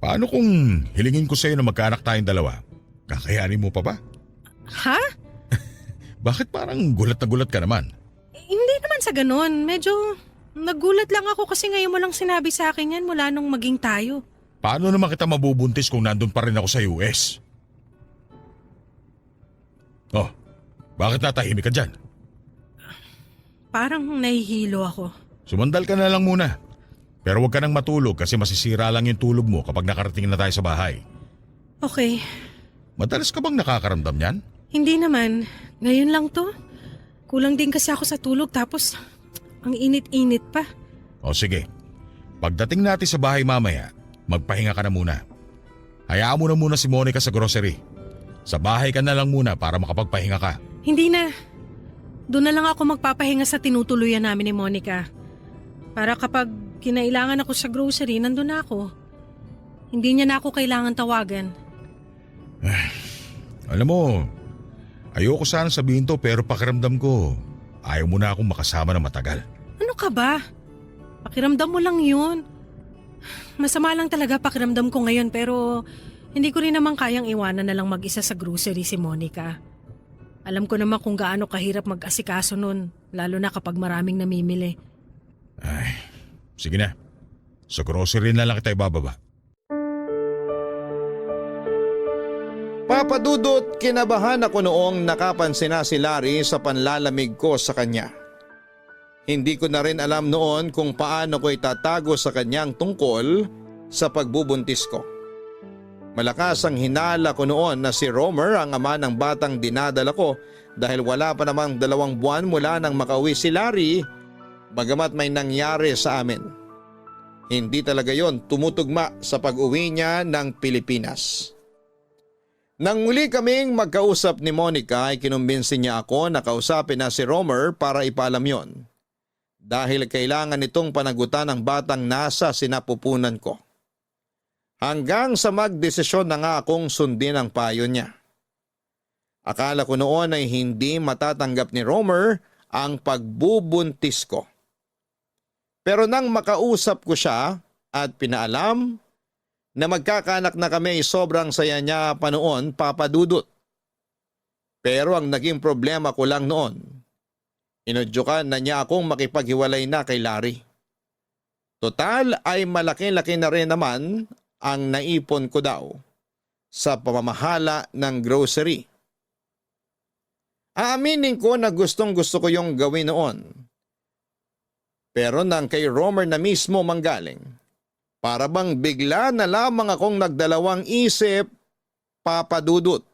Paano kung hilingin ko sa'yo na magkaanak tayong dalawa? Kakayanin mo pa ba? Ha? Bakit parang gulat na gulat ka naman? Hindi naman sa ganun. Medyo nagulat lang ako kasi ngayon mo lang sinabi sa akin yan mula nung maging tayo. Paano naman kita mabubuntis kung nandun pa rin ako sa US? Oh, bakit natahimik ka dyan? Parang nahihilo ako. Sumandal ka na lang muna. Pero huwag ka nang matulog kasi masisira lang yung tulog mo kapag nakarating na tayo sa bahay. Okay. Madalas ka bang nakakaramdam yan? Hindi naman. Ngayon lang to. Kulang din kasi ako sa tulog tapos ang init-init pa. O sige, pagdating natin sa bahay mamaya, magpahinga ka na muna. Hayaan mo na muna si Monica sa grocery. Sa bahay ka na lang muna para makapagpahinga ka. Hindi na. Doon na lang ako magpapahinga sa tinutuluyan namin ni Monica. Para kapag kinailangan ako sa grocery, nandun na ako. Hindi niya na ako kailangan tawagan. Alam mo, ayoko sana sabihin to pero pakiramdam ko, ayaw mo na akong makasama ng matagal. Ano ka ba? Pakiramdam mo lang yun. Masama lang talaga pakiramdam ko ngayon pero hindi ko rin naman kayang iwanan na lang mag-isa sa grocery si Monica. Alam ko naman kung gaano kahirap mag-asikaso nun, lalo na kapag maraming namimili. Ay, sige na. Sa grocery na lang kita ibababa. Papa Dudut, kinabahan ako noong nakapansin na si Larry sa panlalamig ko sa kanya. Hindi ko na rin alam noon kung paano ko itatago sa kanyang tungkol sa pagbubuntis ko. Malakas ang hinala ko noon na si Romer ang ama ng batang dinadala ko dahil wala pa namang 2 buwan mula nang makauwi si Larry, bagamat may nangyari sa amin. Hindi talaga yon tumutugma sa pag-uwi niya ng Pilipinas. Nang muli kaming magkausap ni Monica ay kinumbinsi niya ako na kausapin na si Romer para ipaalam yon. Dahil kailangan itong panagutan ng batang nasa sinapupunan ko. Hanggang sa magdesisyon na nga akong sundin ang payo niya. Akala ko noon ay hindi matatanggap ni Romer ang pagbubuntis ko. Pero nang makausap ko siya at pinaalam na magkakaanak na kami, sobrang saya niya pa noon, Papa Dudut. Pero ang naging problema ko lang noon, inudyukan na niya akong makipaghiwalay na kay Larry. Total ay malaki-laki na rin naman ang naipon ko daw sa pamamahala ng grocery. Aaminin ko na gustong-gusto ko yung gawin noon. Pero nang kay Romer na mismo manggaling, para bang bigla na lamang akong nagdalawang isip, Papa Dudut.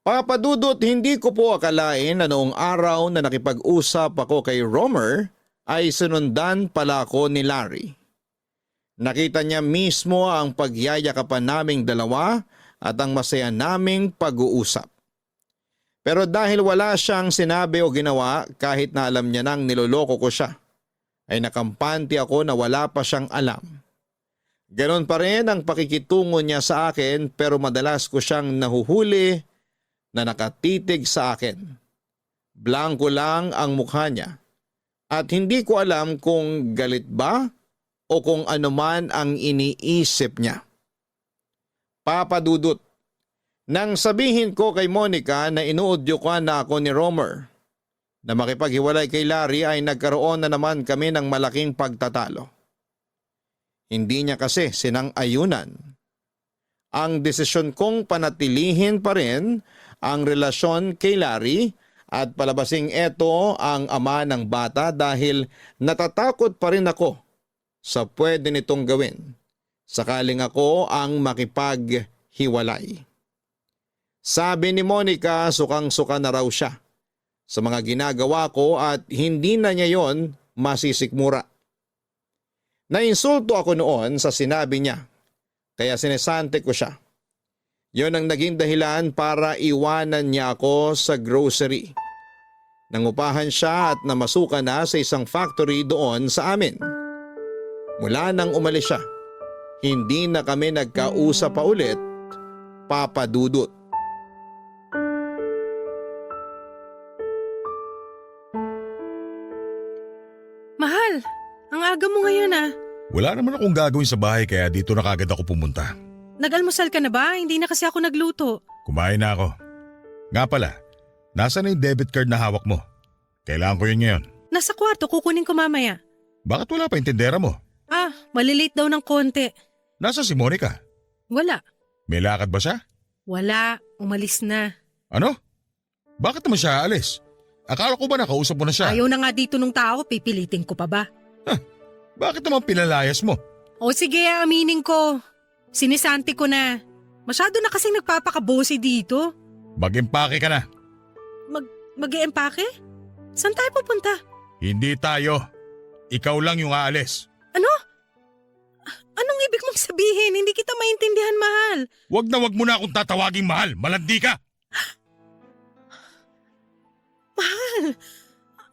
Papa Dudut, hindi ko po akalain na noong araw na nakipag-usap ako kay Romer ay sinundan pala ako ni Larry. Nakita niya mismo ang pagyayakapan naming dalawa at ang masaya naming pag-uusap. Pero dahil wala siyang sinabi o ginawa kahit na alam niya nang niloloko ko siya, ay nakampante ako na wala pa siyang alam. Ganon pa rin ang pakikitungo niya sa akin pero madalas ko siyang nahuhuli na nakatitig sa akin. Blanko lang ang mukha niya at hindi ko alam kung galit ba o kung ano man ang iniisip niya. Papa Dudut, nang sabihin ko kay Monica na inuudyukan na ako ni Romer na makipaghiwalay kay Larry ay nagkaroon na naman kami ng malaking pagtatalo. Hindi niya kasi sinang-ayunan. Ang desisyon kong panatilihin pa rin ang relasyon kay Larry at palabasing eto ang ama ng bata dahil natatakot pa rin ako sa pwede nitong gawin sakaling ako ang makipaghiwalay. Sabi ni Monica, sukang-suka na raw siya sa mga ginagawa ko at hindi na niya yon masisikmura. Nainsulto ako noon sa sinabi niya, kaya sinesante ko siya. Yon ang naging dahilan para iwanan niya ako sa grocery. Nangupahan siya at namasukan na sa isang factory doon sa amin. Mula nang umalis siya, hindi na kami nagkausap pa ulit, Papa Dudut. Mahal, ang aga mo ngayon ah. Wala naman akong gagawin sa bahay kaya dito na kagad ako pumunta. Nag-almusal ka na ba? Hindi na kasi ako nagluto. Kumain na ako. Nga pala, nasaan na yung debit card na hawak mo? Kailangan ko yun ngayon. Nasa kwarto, kukunin ko mamaya. Bakit wala pa yung tindera mo? Ah, malilate daw ng konti. Nasa si Monica? Wala. May lakad ba siya? Wala, umalis na. Ano? Bakit naman siya aalis? Akala ko ba nakausap mo na siya? Ayaw na nga dito nung tao, pipilitin ko pa ba? Bakit naman pinalayas mo? O sige, aminin ko. Sinisanti ko na. Masyado na kasing nagpapakabosi dito. Mag-impake ka na. Mag-e-empake? Saan tayo pupunta? Hindi tayo. Ikaw lang yung aalis. Ano? Anong ibig mong sabihin? Hindi kita maintindihan, mahal. Wag mo na akong tatawaging mahal. Malandi ka. Mahal,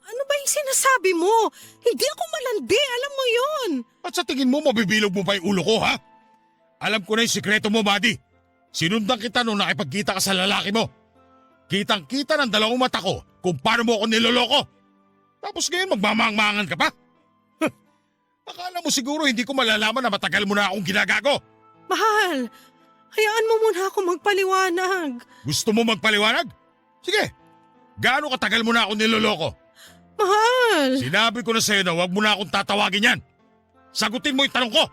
ano ba yung sinasabi mo? Hindi ako malandi, alam mo yon. At sa tingin mo, mabibilog mo pa yung ulo ko, ha? Alam ko na yung sikreto mo, Buddy. Sinundan kita nung nakipagkita ka sa lalaki mo. Kitang-kita ng 2 mata ko kung paano mo ako niloloko. Tapos ngayon magmamangmangan ka pa? Akala mo siguro hindi ko malalaman na matagal mo na akong ginagago. Mahal, hayaan mo muna ako magpaliwanag. Gusto mo magpaliwanag? Sige. Gaano katagal mo na akong niloloko? Mahal, Sinabi ko na sa'yo na huwag mo na akong tatawagin yan. Sagutin mo yung tanong ko.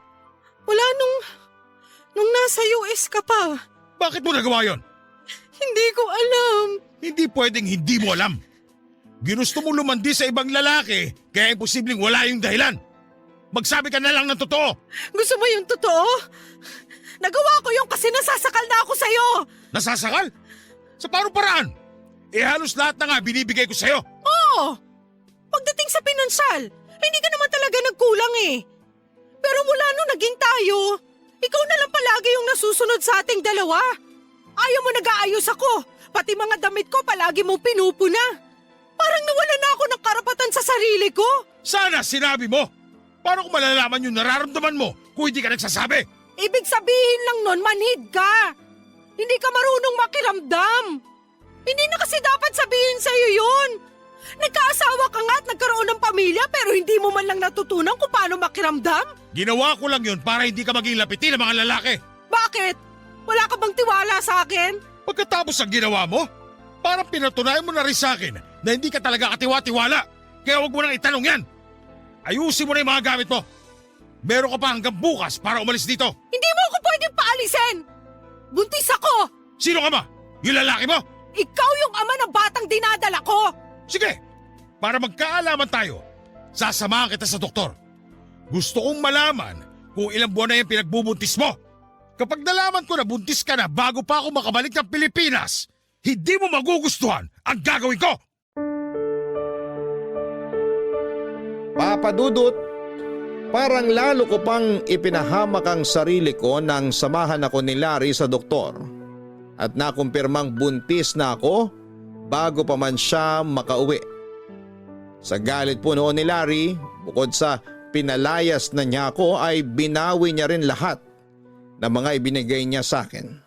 wala nung nasa US ka pa. Bakit mo nagawa yon? Hindi ko alam. Hindi pwedeng hindi mo alam. Ginusto mo lumandi sa ibang lalaki, kaya imposibleng wala yung dahilan. Magsabi ka na lang ng totoo. Gusto mo yung totoo? Nagawa ko yung kasi nasasakal na ako sa'yo. Nasasakal? Sa paano paraan? Halos lahat na nga binibigay ko sa'yo. Oo. Pagdating sa pinansyal, hindi ka naman talaga nagkulang eh. Pero mula nung naging tayo, ikaw na lang palagi yung nasusunod sa ating dalawa. Ayaw mo nag-aayos ako. Pati mga damit ko palagi mong pinupuna. Parang nawala na ako ng karapatan sa sarili ko. Sana sinabi mo. Paano ko malalaman yung nararamdaman mo kung hindi ka nagsasabi? Ibig sabihin lang nun, manhid ka. Hindi ka marunong makiramdam. Hindi na kasi dapat sabihin sa'yo yun. Nagkaasawa ka nga at nagkaroon ng pamilya pero hindi mo man lang natutunan kung paano makiramdam? Ginawa ko lang yun para hindi ka maging lapitin ng mga lalaki. Bakit? Wala ka bang tiwala sa akin? Pagkatapos ang ginawa mo, parang pinatunayan mo na rin sa akin na hindi ka talaga katiwa-tiwala. Kaya huwag mo nang itanong yan. Ayusin mo na yung mga gamit mo. Meron ka pa hanggang bukas para umalis dito. Hindi mo ako pwedeng paalisin! Buntis ako! Sino ka ba? Yung lalaki mo? Ikaw yung ama ng batang dinadala ko! Sige, para magkaalaman tayo, sasamahan kita sa doktor. Gusto kong malaman kung ilang buwan na yung pinagbubuntis mo. Kapag nalaman ko na buntis ka na bago pa ako makabalik ng Pilipinas, hindi mo magugustuhan ang gagawin ko. Papa Dudut, parang lalo ko pang ipinahamak ang sarili ko nang samahan ako ni Larry sa doktor at nakumpirmang buntis na ako bago pa man siya makauwi. Sa galit po noon ni Larry, bukod sa pinalayas na niya ako ay binawi niya rin lahat ng mga ibinigay niya sa akin.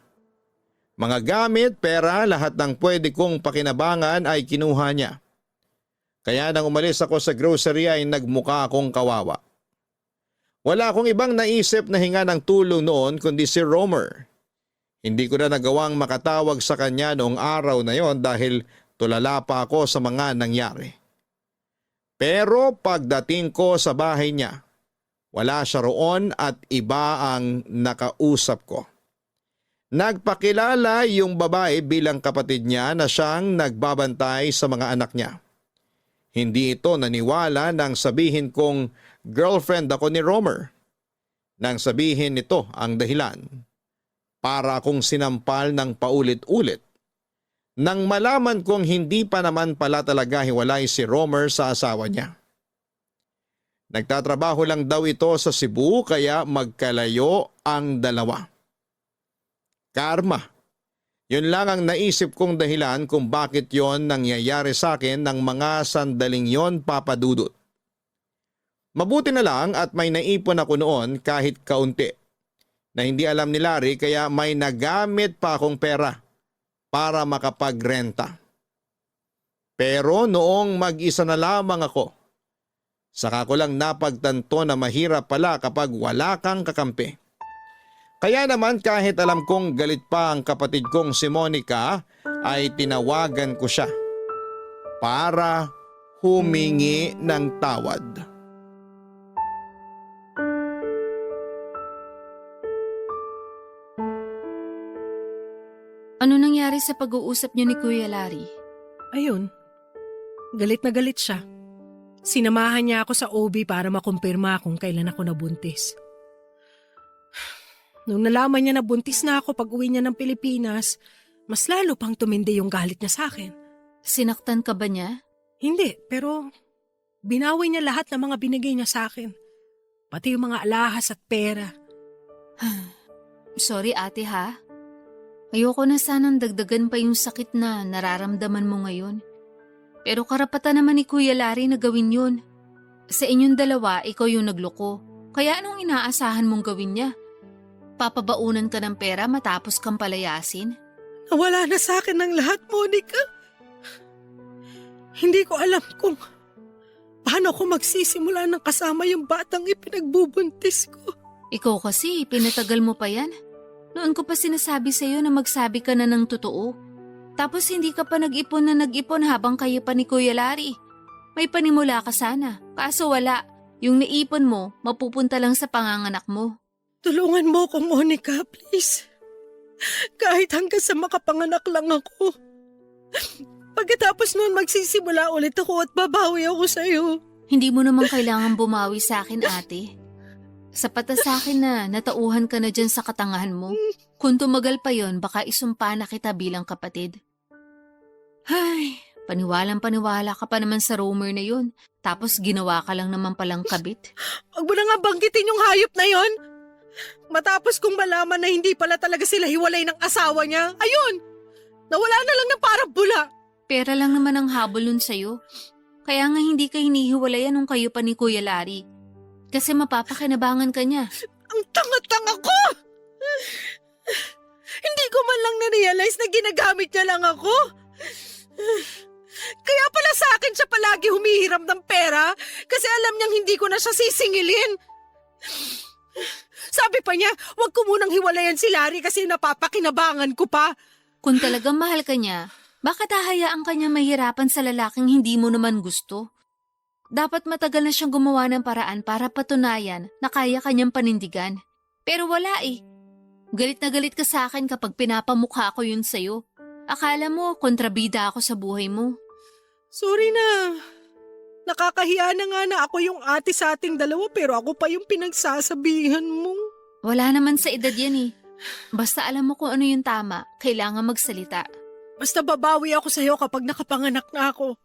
Mga gamit, pera, lahat ng pwede kong pakinabangan ay kinuha niya. Kaya nang umalis ako sa grocery ay nagmukha akong kawawa. Wala akong ibang naisip na hinga ng tulong noon kundi si Romer. Hindi ko na nagawang makatawag sa kanya noong araw na yon dahil tulala pa ako sa mga nangyari. Pero pagdating ko sa bahay niya, wala siya roon at iba ang nakausap ko. Nagpakilala yung babae bilang kapatid niya na siyang nagbabantay sa mga anak niya. Hindi ito naniwala nang sabihin kong girlfriend ako ni Romer. Nang sabihin nito ang dahilan, para akong sinampal ng paulit-ulit. Nang malaman kong hindi pa naman pala talaga hiwalay si Romer sa asawa niya. Nagtatrabaho lang daw ito sa Cebu kaya magkalayo ang dalawa. Karma. Yun lang ang naisip kong dahilan kung bakit yon nangyayari sa akin ng mga sandaling yon, Papa Dudut. Mabuti na lang at may naipon ako noon kahit kaunti na hindi alam ni Larry kaya may nagamit pa akong pera para makapagrenta. Pero noong mag-isa na lamang ako, saka ko lang napagtanto na mahirap pala kapag wala kang kakampi. Kaya naman kahit alam kong galit pa ang kapatid kong si Monica ay tinawagan ko siya para humingi ng tawad. Ano nangyari sa pag-uusap niyo ni Kuya Larry? Ayun, galit na galit siya. Sinamahan niya ako sa OB para makumpirma kung kailan ako nabuntis. Nung nalaman niya na buntis na ako pag-uwi niya ng Pilipinas, mas lalo pang tumindi yung galit niya sa akin. Sinaktan ka ba niya? Hindi, pero binawi niya lahat ng mga binigay niya sa akin. Pati yung mga alahas at pera. Sorry ate ha. Ayoko na sanang dagdagan pa yung sakit na nararamdaman mo ngayon. Pero karapatan naman ni Kuya Larry na gawin yun. Sa inyong dalawa, ikaw yung nagloko. Kaya anong inaasahan mong gawin niya? Papabaunan ka ng pera matapos kang palayasin? Nawala na sa akin ng lahat, Monica. Hindi ko alam kung paano paano ako magsisimula ng kasama yung batang ipinagbubuntis ko? Ikaw kasi, pinatagal mo pa yan. Noon ko pa sinasabi sa'yo na magsabi ka na ng totoo. Tapos hindi ka pa nag-ipon na nag-ipon habang kayo pa ni Kuya Larry. May panimula ka sana, kaso wala. Yung naipon mo, mapupunta lang sa panganganak mo. Tulungan mo ko, Monica, please. Kahit hanggang sa makapanganak lang ako. Pagkatapos noon magsisimula ulit ako at babawi ako sa'yo. Hindi mo naman kailangan bumawi sa akin, ate. Sapat na sa akin na natauhan ka na dyan sa katangahan mo. Kung tumagal pa yon, baka isumpa na kita bilang kapatid. Ay, paniwalang-paniwala ka pa naman sa rumor na yon. Tapos ginawa ka lang naman palang kabit. Huwag mo na nga banggitin yung hayop na yon. Matapos kong malaman na hindi pala talaga sila hiwalay ng asawa niya, ayun! Nawala na lang ng parang bula. Pera lang naman ang habol nun sa'yo. Kaya nga hindi ka hinihiwalayan nung kayo pa ni Kuya Larry. Kasi mapapakinabangan ka niya. Ang tanga-tanga ko! Hindi ko man lang na-realize na ginagamit niya lang ako. Kaya pala sa akin siya palagi humihiram ng pera kasi alam niyang hindi ko na siya sisingilin. Sabi pa niya, huwag ko munang hiwalayan si Larry kasi napapakinabangan ko pa. Kung talagang mahal ka niya, bakit hahayaan ka niya mahirapan sa lalaking hindi mo naman gusto? Dapat matagal na siyang gumawa ng paraan para patunayan na kaya kanyang panindigan. Pero wala eh. Galit na galit ka sa akin kapag pinapamukha ko yun sa'yo. Akala mo, kontrabida ako sa buhay mo. Sorry na. Nakakahiya na nga na ako yung ate sa ating dalawa pero ako pa yung pinagsasabihan mo. Wala naman sa edad yan eh. Basta alam mo kung ano yung tama, kailangan magsalita. Basta babawi ako sa'yo kapag nakapanganak na ako.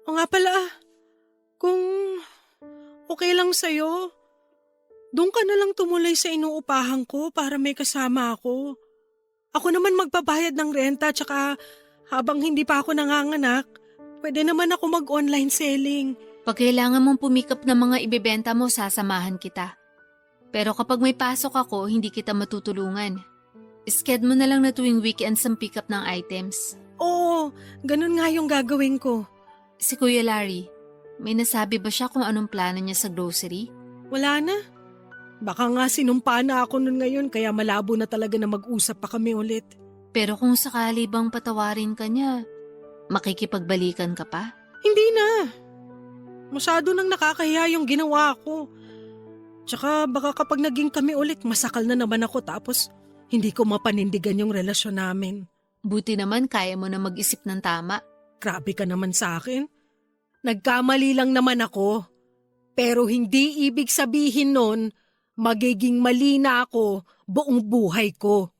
O nga pala, kung okay lang sa'yo, doon ka na lang tumulay sa inuupahan ko para may kasama ako. Ako naman magbabayad ng renta tsaka habang hindi pa ako nanganganak, pwede naman ako mag-online selling. Pag kailangan mong pumikap ng mga ibebenta mo, sasamahan kita. Pero kapag may pasok ako, hindi kita matutulungan. Schedule mo na lang na tuwing weekends ang pick up ng items. Oo, ganun nga yung gagawin ko. Si Kuya Larry, may nasabi ba siya kung anong plano niya sa grocery? Wala na. Baka nga sinumpa na ako nun ngayon kaya malabo na talaga na mag-usap pa kami ulit. Pero kung sakali bang patawarin ka niya, makikipagbalikan ka pa? Hindi na. Masyado nang nakakahiya yung ginawa ko. Tsaka baka kapag naging kami ulit, masakal na naman ako tapos hindi ko mapanindigan yung relasyon namin. Buti naman kaya mo na mag-isip ng tama. Grabe ka naman sa akin. Nagkamali lang naman ako. Pero hindi ibig sabihin nun, magiging mali na ako buong buhay ko.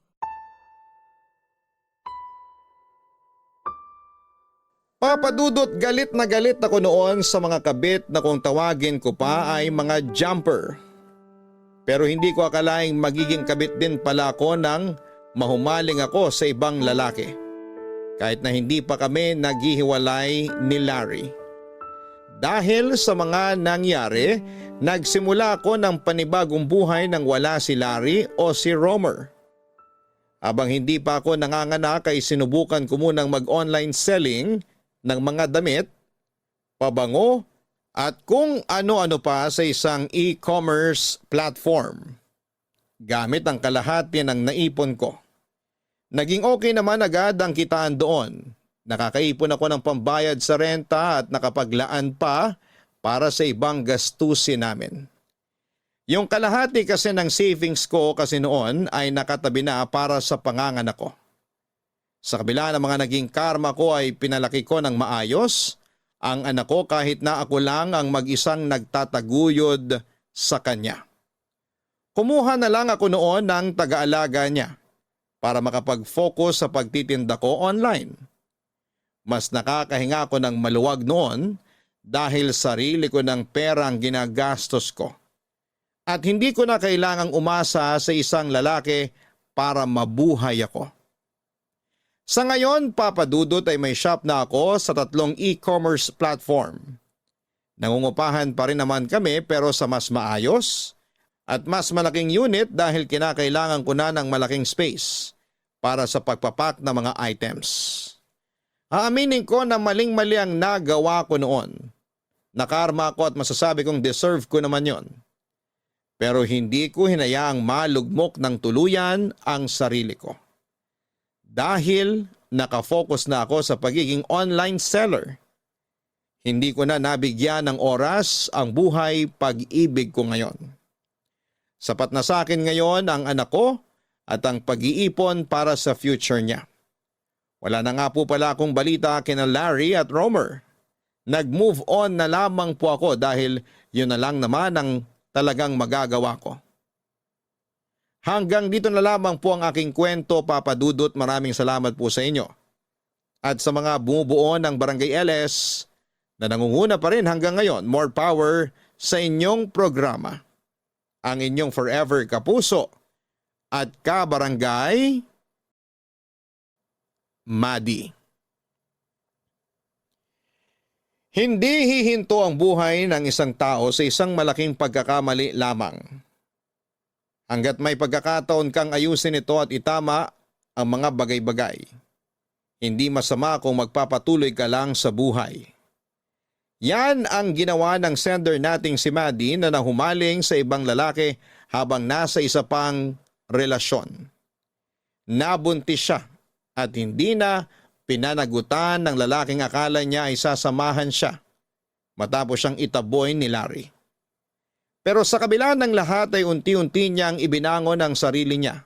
Papadudot, galit na galit ako noon sa mga kabit na kung tawagin ko pa ay mga jumper. Pero hindi ko akalaing magiging kabit din pala ako nang mahumaling ako sa ibang lalaki. Kahit na hindi pa kami naghihiwalay ni Larry. Dahil sa mga nangyari, nagsimula ako ng panibagong buhay nang wala si Larry o si Romer. Habang hindi pa ako nanganganak ay sinubukan ko munang mag-online selling ng mga damit, pabango at kung ano-ano pa sa isang e-commerce platform. Gamit ang kalahati ng naipon ko. Naging okay naman agad ang kitaan doon. Nakakaipon ako ng pambayad sa renta at nakapaglaan pa para sa ibang gastusin namin. Yung kalahati kasi ng savings ko kasi noon ay nakatabi na para sa panganganak ko. Sa kabila ng mga naging karma ko ay pinalaki ko ng maayos ang anak ko kahit na ako lang ang mag-isang nagtataguyod sa kanya. Kumuha na lang ako noon ng taga-alaga niya para makapag-focus sa pagtitinda ko online. Mas nakakahinga ako ng maluwag noon dahil sarili ko ng pera ang ginagastos ko. At hindi ko na kailangang umasa sa isang lalaki para mabuhay ako. Sa ngayon, papadudot ay may shop na ako sa 3 e-commerce platform. Nangungupahan pa rin naman kami pero sa mas maayos at mas malaking unit dahil kinakailangan ko na ng malaking space para sa pagpapak ng mga items. Aaminin ko na maling-mali ang nagawa ko noon. Nakarma ko at masasabi kong deserve ko naman yon. Pero hindi ko hinayaang malugmok ng tuluyan ang sarili ko. Dahil nakafocus na ako sa pagiging online seller, hindi ko na nabigyan ng oras ang buhay pag-ibig ko ngayon. Sapat na sa akin ngayon ang anak ko at ang pag-iipon para sa future niya. Wala na nga po pala akong balita kina Larry at Romer. Nag-move on na lamang po ako dahil yun na lang naman ang talagang magagawa ko. Hanggang dito na lamang po ang aking kwento, Papa Dudut. Maraming salamat po sa inyo. At sa mga bumubuo ng Barangay LS na nangunguna pa rin hanggang ngayon, more power sa inyong programa. Ang inyong forever kapuso at kabarangay, Madi. Hindi hihinto ang buhay ng isang tao sa isang malaking pagkakamali lamang. Hanggat may pagkakataon kang ayusin ito at itama ang mga bagay-bagay, hindi masama kung magpapatuloy ka lang sa buhay. Yan ang ginawa ng sender nating si Maddie na nahumaling sa ibang lalaki habang nasa isa pang relasyon. Nabuntis siya at hindi na pinanagutan ng lalaking akala niya ay sasamahan siya matapos siyang itaboy ni Larry. Pero sa kabila ng lahat ay unti-unti niyang ibinangon ang sarili niya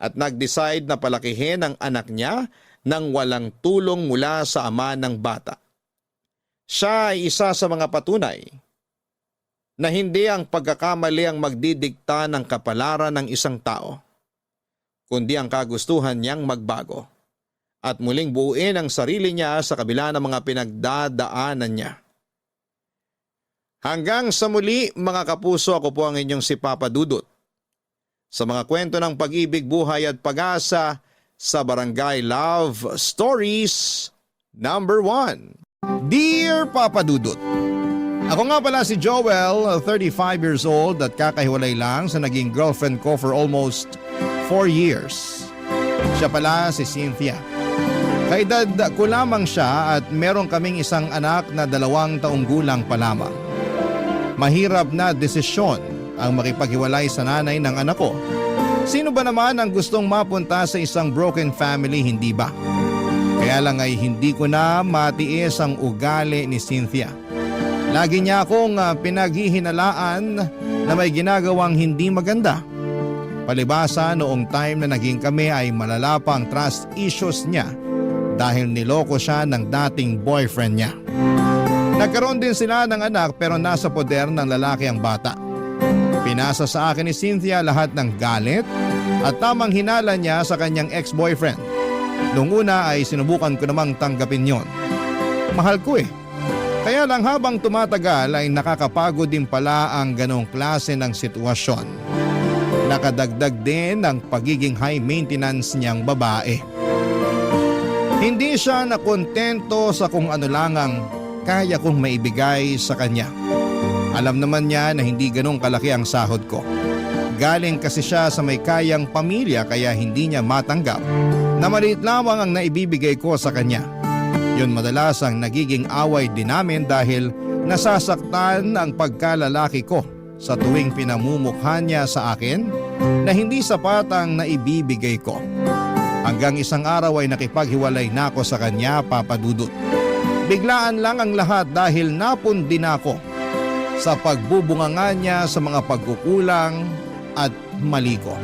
at nag-decide na palakihin ang anak niya nang walang tulong mula sa ama ng bata. Siya ay isa sa mga patunay na hindi ang pagkakamali ang magdidikta ng kapalaran ng isang tao, kundi ang kagustuhan niyang magbago at muling buuin ang sarili niya sa kabila ng mga pinagdadaanan niya. Hanggang sa muli mga kapuso, ako po ang inyong si Papa Dudut. Sa mga kwento ng pag-ibig, buhay at pag-asa sa Barangay Love Stories number 1. Dear Papa Dudut, ako nga pala si Joel, 35 years old at kakahiwalay lang sa naging girlfriend ko for almost 4 years. Siya pala si Cynthia. Kaedad ko lamang siya at meron kaming isang anak na 2 taong gulang pa lamang. Mahirap na desisyon ang makipaghiwalay sa nanay ng anak ko. Sino ba naman ang gustong mapunta sa isang broken family, hindi ba? Kaya lang ay hindi ko na matiis ang ugali ni Cynthia. Lagi niya akong pinaghihinalaan na may ginagawang hindi maganda. Palibasa noong time na naging kami ay malala pa ang trust issues niya dahil niloko siya ng dating boyfriend niya. Nagkaroon din sila ng anak pero nasa poder ng lalaki ang bata. Pinasa sa akin ni Cynthia lahat ng galit at tamang hinala niya sa kanyang ex-boyfriend. Noong una ay sinubukan ko namang tanggapin yon. Mahal ko eh. Kaya lang habang tumatagal ay nakakapagod din pala ang ganong klase ng sitwasyon. Nakadagdag din ang pagiging high maintenance niyang babae. Hindi siya nakontento sa kung ano lang ang kaya kong maibigay sa kanya. Alam naman niya na hindi ganong kalaki ang sahod ko. Galing kasi siya sa may kayang pamilya kaya hindi niya matanggap na maliit lamang ang naibibigay ko sa kanya. Yun madalas ang nagiging away din namin dahil nasasaktan ang pagkalalaki ko sa tuwing pinamumukha niya sa akin na hindi sapat ang naibibigay ko. Hanggang isang araw ay nakipaghiwalay na ako sa kanya, Papa Dudut. Biglaan lang ang lahat dahil napundi na ako sa pagbubunganga niya sa mga pagkukulang at mali ko.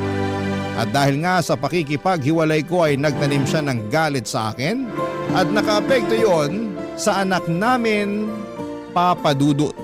At dahil nga sa pakikipaghiwalay ko ay nagtanim siya ng galit sa akin at nakaapekto yon sa anak namin, Papa Dudut.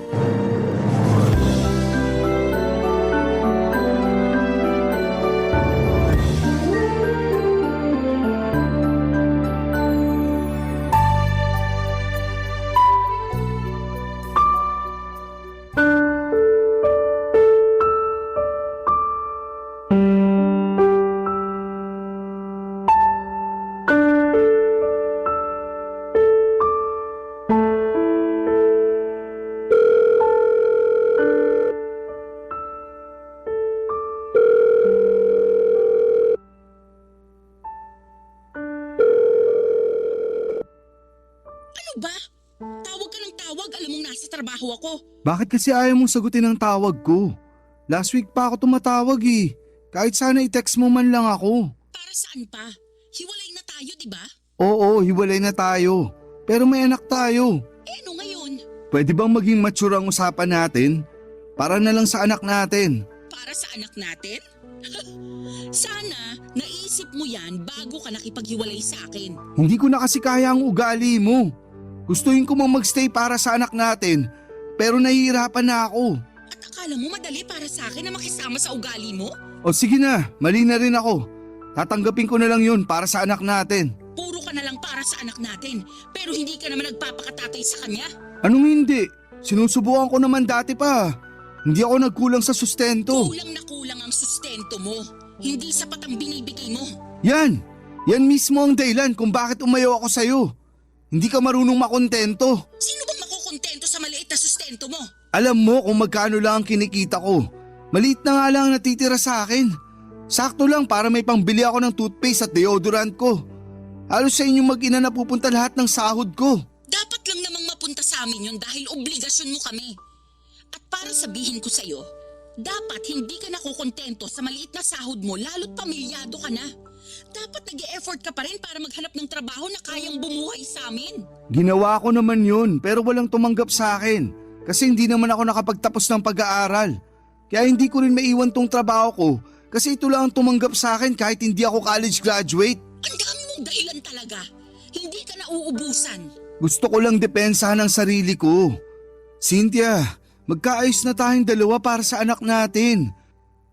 ba? Tawag ka ng tawag, alam mong nasa trabaho ako. Bakit kasi ayaw mong sagutin ang tawag ko? Last week pa ako tumatawag eh. Kahit sana i-text mo man lang ako. Para saan pa? Hiwalay na tayo, di ba? Oo, hiwalay na tayo. Pero may anak tayo. Eh ano ngayon? Pwede bang maging mature ang usapan natin? Para na lang sa anak natin. Para sa anak natin? Sana naisip mo yan bago ka nakipaghiwalay sa akin. Hindi ko na kasi kaya ang ugali mo. Gustuhin ko mang magstay para sa anak natin, pero nahihirapan na ako. At akala mo madali para sa akin na makisama sa ugali mo? O sige na, mali na rin ako. Tatanggapin ko na lang yun para sa anak natin. Puro ka na lang para sa anak natin, pero hindi ka naman nagpapakatatay sa kanya. Anong hindi? Sinusubukan ko naman dati pa. Hindi ako nagkulang sa sustento. Kulang na kulang ang sustento mo. Hindi sapat ang binibigay mo. Yan! Yan mismo ang dahilan kung bakit umayaw ako sa'yo. Hindi ka marunong makontento. Sino bang makukontento sa maliit na sustento mo? Alam mo kung magkano lang ang kinikita ko. Maliit na nga lang ang natitira sa akin. Sakto lang para may pangbili ako ng toothpaste at deodorant ko. Halos sa inyong mag-ina na pupunta lahat ng sahod ko. Dapat lang namang mapunta sa amin yun dahil obligasyon mo kami. At para sabihin ko sa'yo, dapat hindi ka nakukontento sa maliit na sahod mo lalo't pamilyado ka na. Dapat nag-e-effort ka pa rin para maghanap ng trabaho na kayang bumuhay sa amin. Ginawa ko naman yun pero walang tumanggap sa akin. Kasi hindi naman ako nakapagtapos ng pag-aaral. Kaya hindi ko rin maiwan tong trabaho ko kasi ito lang ang tumanggap sa akin kahit hindi ako college graduate. Ang dami mong dahilan talaga. Hindi ka nauubusan. Gusto ko lang depensahan ang sarili ko. Cynthia, magkaayos na tayong dalawa para sa anak natin.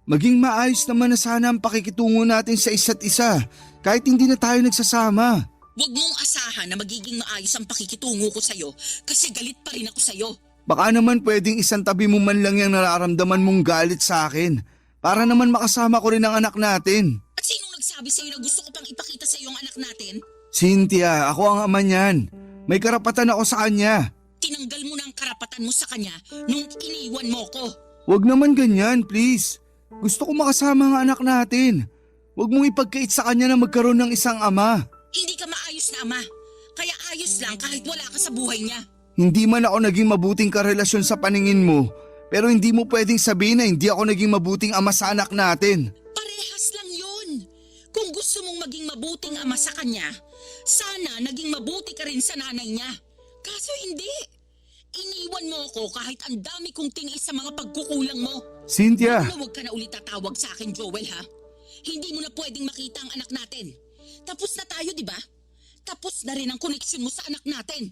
Maging maayos naman na sana ang pakikitungo natin sa isa't isa kahit hindi na tayo nagsasama. Huwag mong asahan na magiging maayos ang pakikitungo ko sa'yo kasi galit pa rin ako sa'yo. Baka naman pwedeng isang tabi mo man lang yung nararamdaman mong galit sa akin para naman makasama ko rin ang anak natin. At sinong nagsabi sa'yo na gusto ko pang ipakita sa'yo ang anak natin? Cynthia, ako ang ama niyan. May karapatan ako sa kanya. Tinanggal mo na ang karapatan mo sa kanya nung iniwan mo ko. Huwag naman ganyan, please. Gusto ko makasama ang anak natin. Huwag mong ipagkait sa kanya na magkaroon ng isang ama. Hindi ka maayos na ama. Kaya ayos lang kahit wala ka sa buhay niya. Hindi man ako naging mabuting karelasyon sa paningin mo, pero hindi mo pwedeng sabihin na hindi ako naging mabuting ama sa anak natin. Parehas lang yun. Kung gusto mong maging mabuting ama sa kanya, sana naging mabuti ka rin sa nanay niya. Kaso hindi. Iniwan mo ako kahit ang dami kong tingin sa mga pagkukulang mo. Cynthia, Huwag ka na ulit tatawag sa akin, Joel, ha? Hindi mo na pwedeng makita ang anak natin. Tapos na tayo, di ba? Tapos na rin ang koneksyon mo sa anak natin.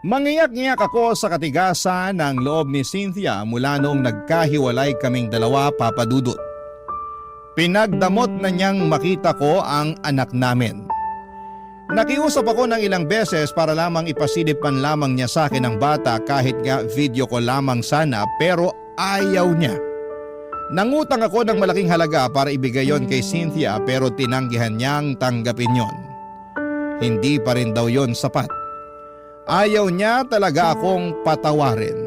Mangiyak-ngiyak ako sa katigasan ng loob ni Cynthia mula noong nagkahiwalay kaming dalawa, Papa Dudut. Pinagdamot na niyang makita ko ang anak namin. Nakiusap ako ng ilang beses para lamang ipasilip man lamang niya sa akin ang bata kahit nga video ko lamang sana pero ayaw niya. Nangutang ako ng malaking halaga para ibigay yon kay Cynthia pero tinanggihan niyang tanggapin yon. Hindi pa rin daw yon sapat. Ayaw niya talaga akong patawarin.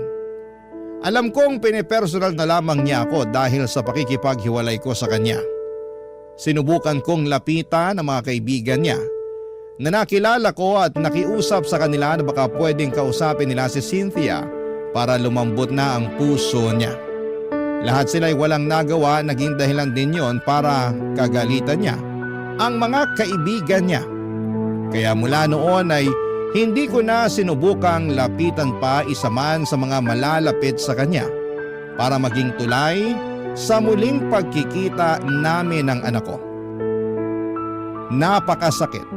Alam kong pinipersonal na lamang niya ako dahil sa pakikipaghiwalay ko sa kanya. Sinubukan kong lapitan ang mga kaibigan niya na nakilala ko at nakiusap sa kanila na baka pwedeng kausapin nila si Cynthia para lumambot na ang puso niya. Lahat sila'y walang nagawa, naging dahilan din yon para kagalitan niya ang mga kaibigan niya. Kaya mula noon ay hindi ko na sinubukang lapitan pa isa man sa mga malalapit sa kanya para maging tulay sa muling pagkikita namin ng anak ko. Napakasakit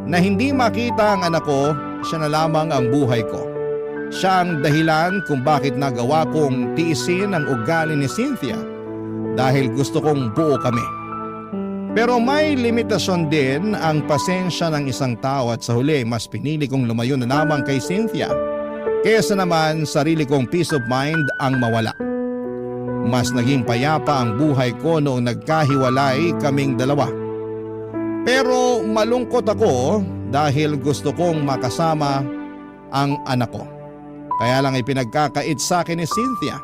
na hindi makita ang anak ko, siya na lamang ang buhay ko. Siya ang dahilan kung bakit nagawa kong tiisin ang ugali ni Cynthia dahil gusto kong buo kami. Pero may limitasyon din ang pasensya ng isang tao at sa huli mas pinili kong lumayo na lamang kay Cynthia kaysa naman sarili kong peace of mind ang mawala. Mas naging payapa ang buhay ko noong nagkahiwalay kaming dalawa. Pero malungkot ako dahil gusto kong makasama ang anak ko. Kaya lang ipinagkakait sa akin ni Cynthia.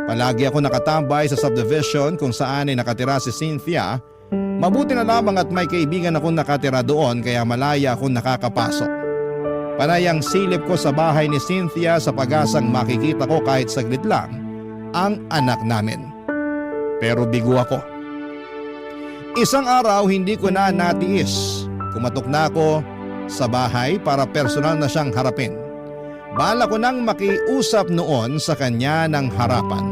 Palagi ako nakatambay sa subdivision kung saan ay nakatira si Cynthia Mabuti na lamang at may kaibigan akong nakatira doon kaya malaya akong nakakapasok. Panay ang silip ko sa bahay ni Cynthia sa pag-asang makikita ko kahit saglit lang ang anak namin. Pero bigo ako. Isang araw hindi ko na natiis. Kumatok na ako sa bahay para personal na siyang harapin. Bala ko nang makiusap noon sa kanya ng harapan.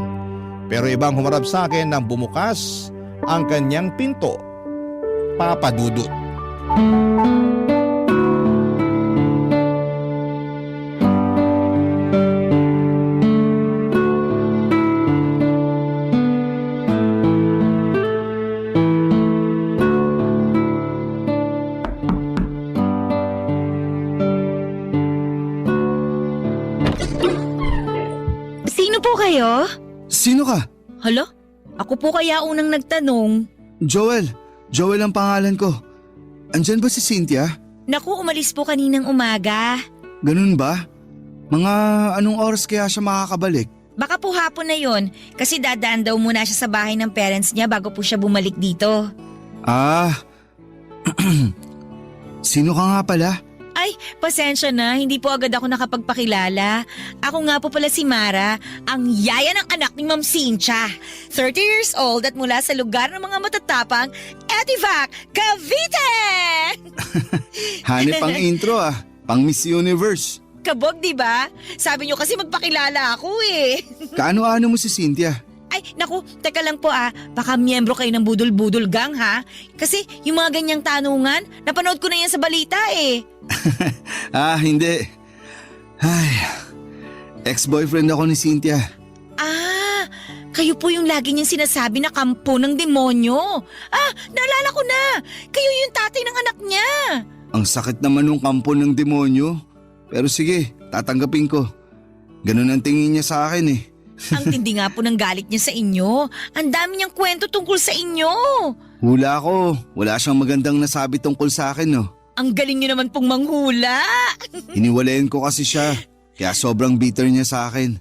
Pero ibang humarap sa akin nang bumukas ang kanyang pinto. Papa Dudut. Sino po kayo? Sino ka? Hala? Ako po kaya unang nagtanong. Joel. Joel ang pangalan ko. Andyan ba si Cynthia? Naku, umalis po kaninang umaga. Ganun ba? Mga anong oras kaya siya makakabalik? Baka po hapon na yon kasi dadaan daw muna siya sa bahay ng parents niya bago po siya bumalik dito. Ah, sino ka nga pala? Ay, pasensya na, hindi po agad ako nakapagpakilala. Ako nga po pala si Mara, ang yaya ng anak ni Ma'am Cynthia. 30 years old at mula sa lugar ng mga matatapang, Etivac, Cavite! Hanip ang intro pang Miss Universe. Kabog, di ba? Sabi niyo kasi magpakilala ako eh. Kaano-ano mo si Cynthia? Ay, naku, teka lang po baka miyembro kayo ng Budol-Budol Gang ha? Kasi yung mga ganyang tanungan, napanood ko na yan sa balita eh. Hindi. Ay, ex-boyfriend ako ni Cynthia. Kayo po yung lagi niyang sinasabi na kampo ng demonyo. Naalala ko na. Kayo yung tatay ng anak niya. Ang sakit naman ng kampo ng demonyo. Pero sige, tatanggapin ko. Ganun ang tingin niya sa akin eh. Ang tindi nga po ng galit niya sa inyo. Ang dami niyang kwento tungkol sa inyo. Hula ko, wala siyang magandang nasabi tungkol sa akin no. Ang galing niyo naman pong manghula. Iniwalayan ko kasi siya, kaya sobrang bitter niya sa akin.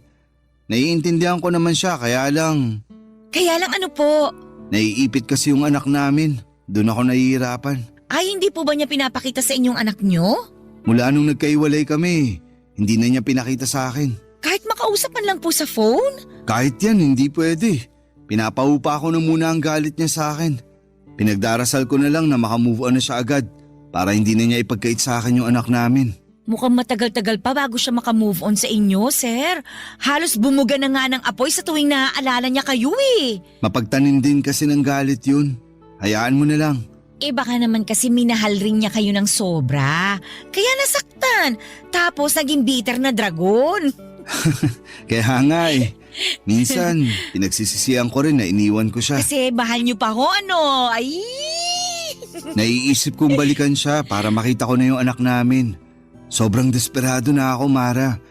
Naiintindihan ko naman siya, kaya lang Kaya lang ano po? naiipit kasi yung anak namin. Doon ako nahihirapan. Ay, hindi po ba niya pinapakita sa inyong anak niyo? Mula nung nagkaiwalay kami, hindi na niya pinakita sa akin. Kahit makausap man lang po sa phone? Kahit yan, hindi pwede. Pinapaupa ko na muna ang galit niya sa akin. Pinagdarasal ko na lang na makamove on na siya agad para hindi na niya ipagkait sa akin yung anak namin. Mukhang matagal-tagal pa bago siya makamove on sa inyo, sir. Halos bumuga na nga ng apoy sa tuwing naaalala niya kayo eh. Mapagtanim din kasi ng galit yun. Hayaan mo na lang. Baka naman kasi minahal rin niya kayo ng sobra. Kaya nasaktan. Tapos naging bitter na dragon. Kaya nga eh. Minsan, pinagsisisihan ko rin na iniwan ko siya. Kasi bahal niyo pa ho, ano? Ay! Naiisip kong balikan siya para makita ko na yung anak namin. Sobrang desperado na ako, Mara.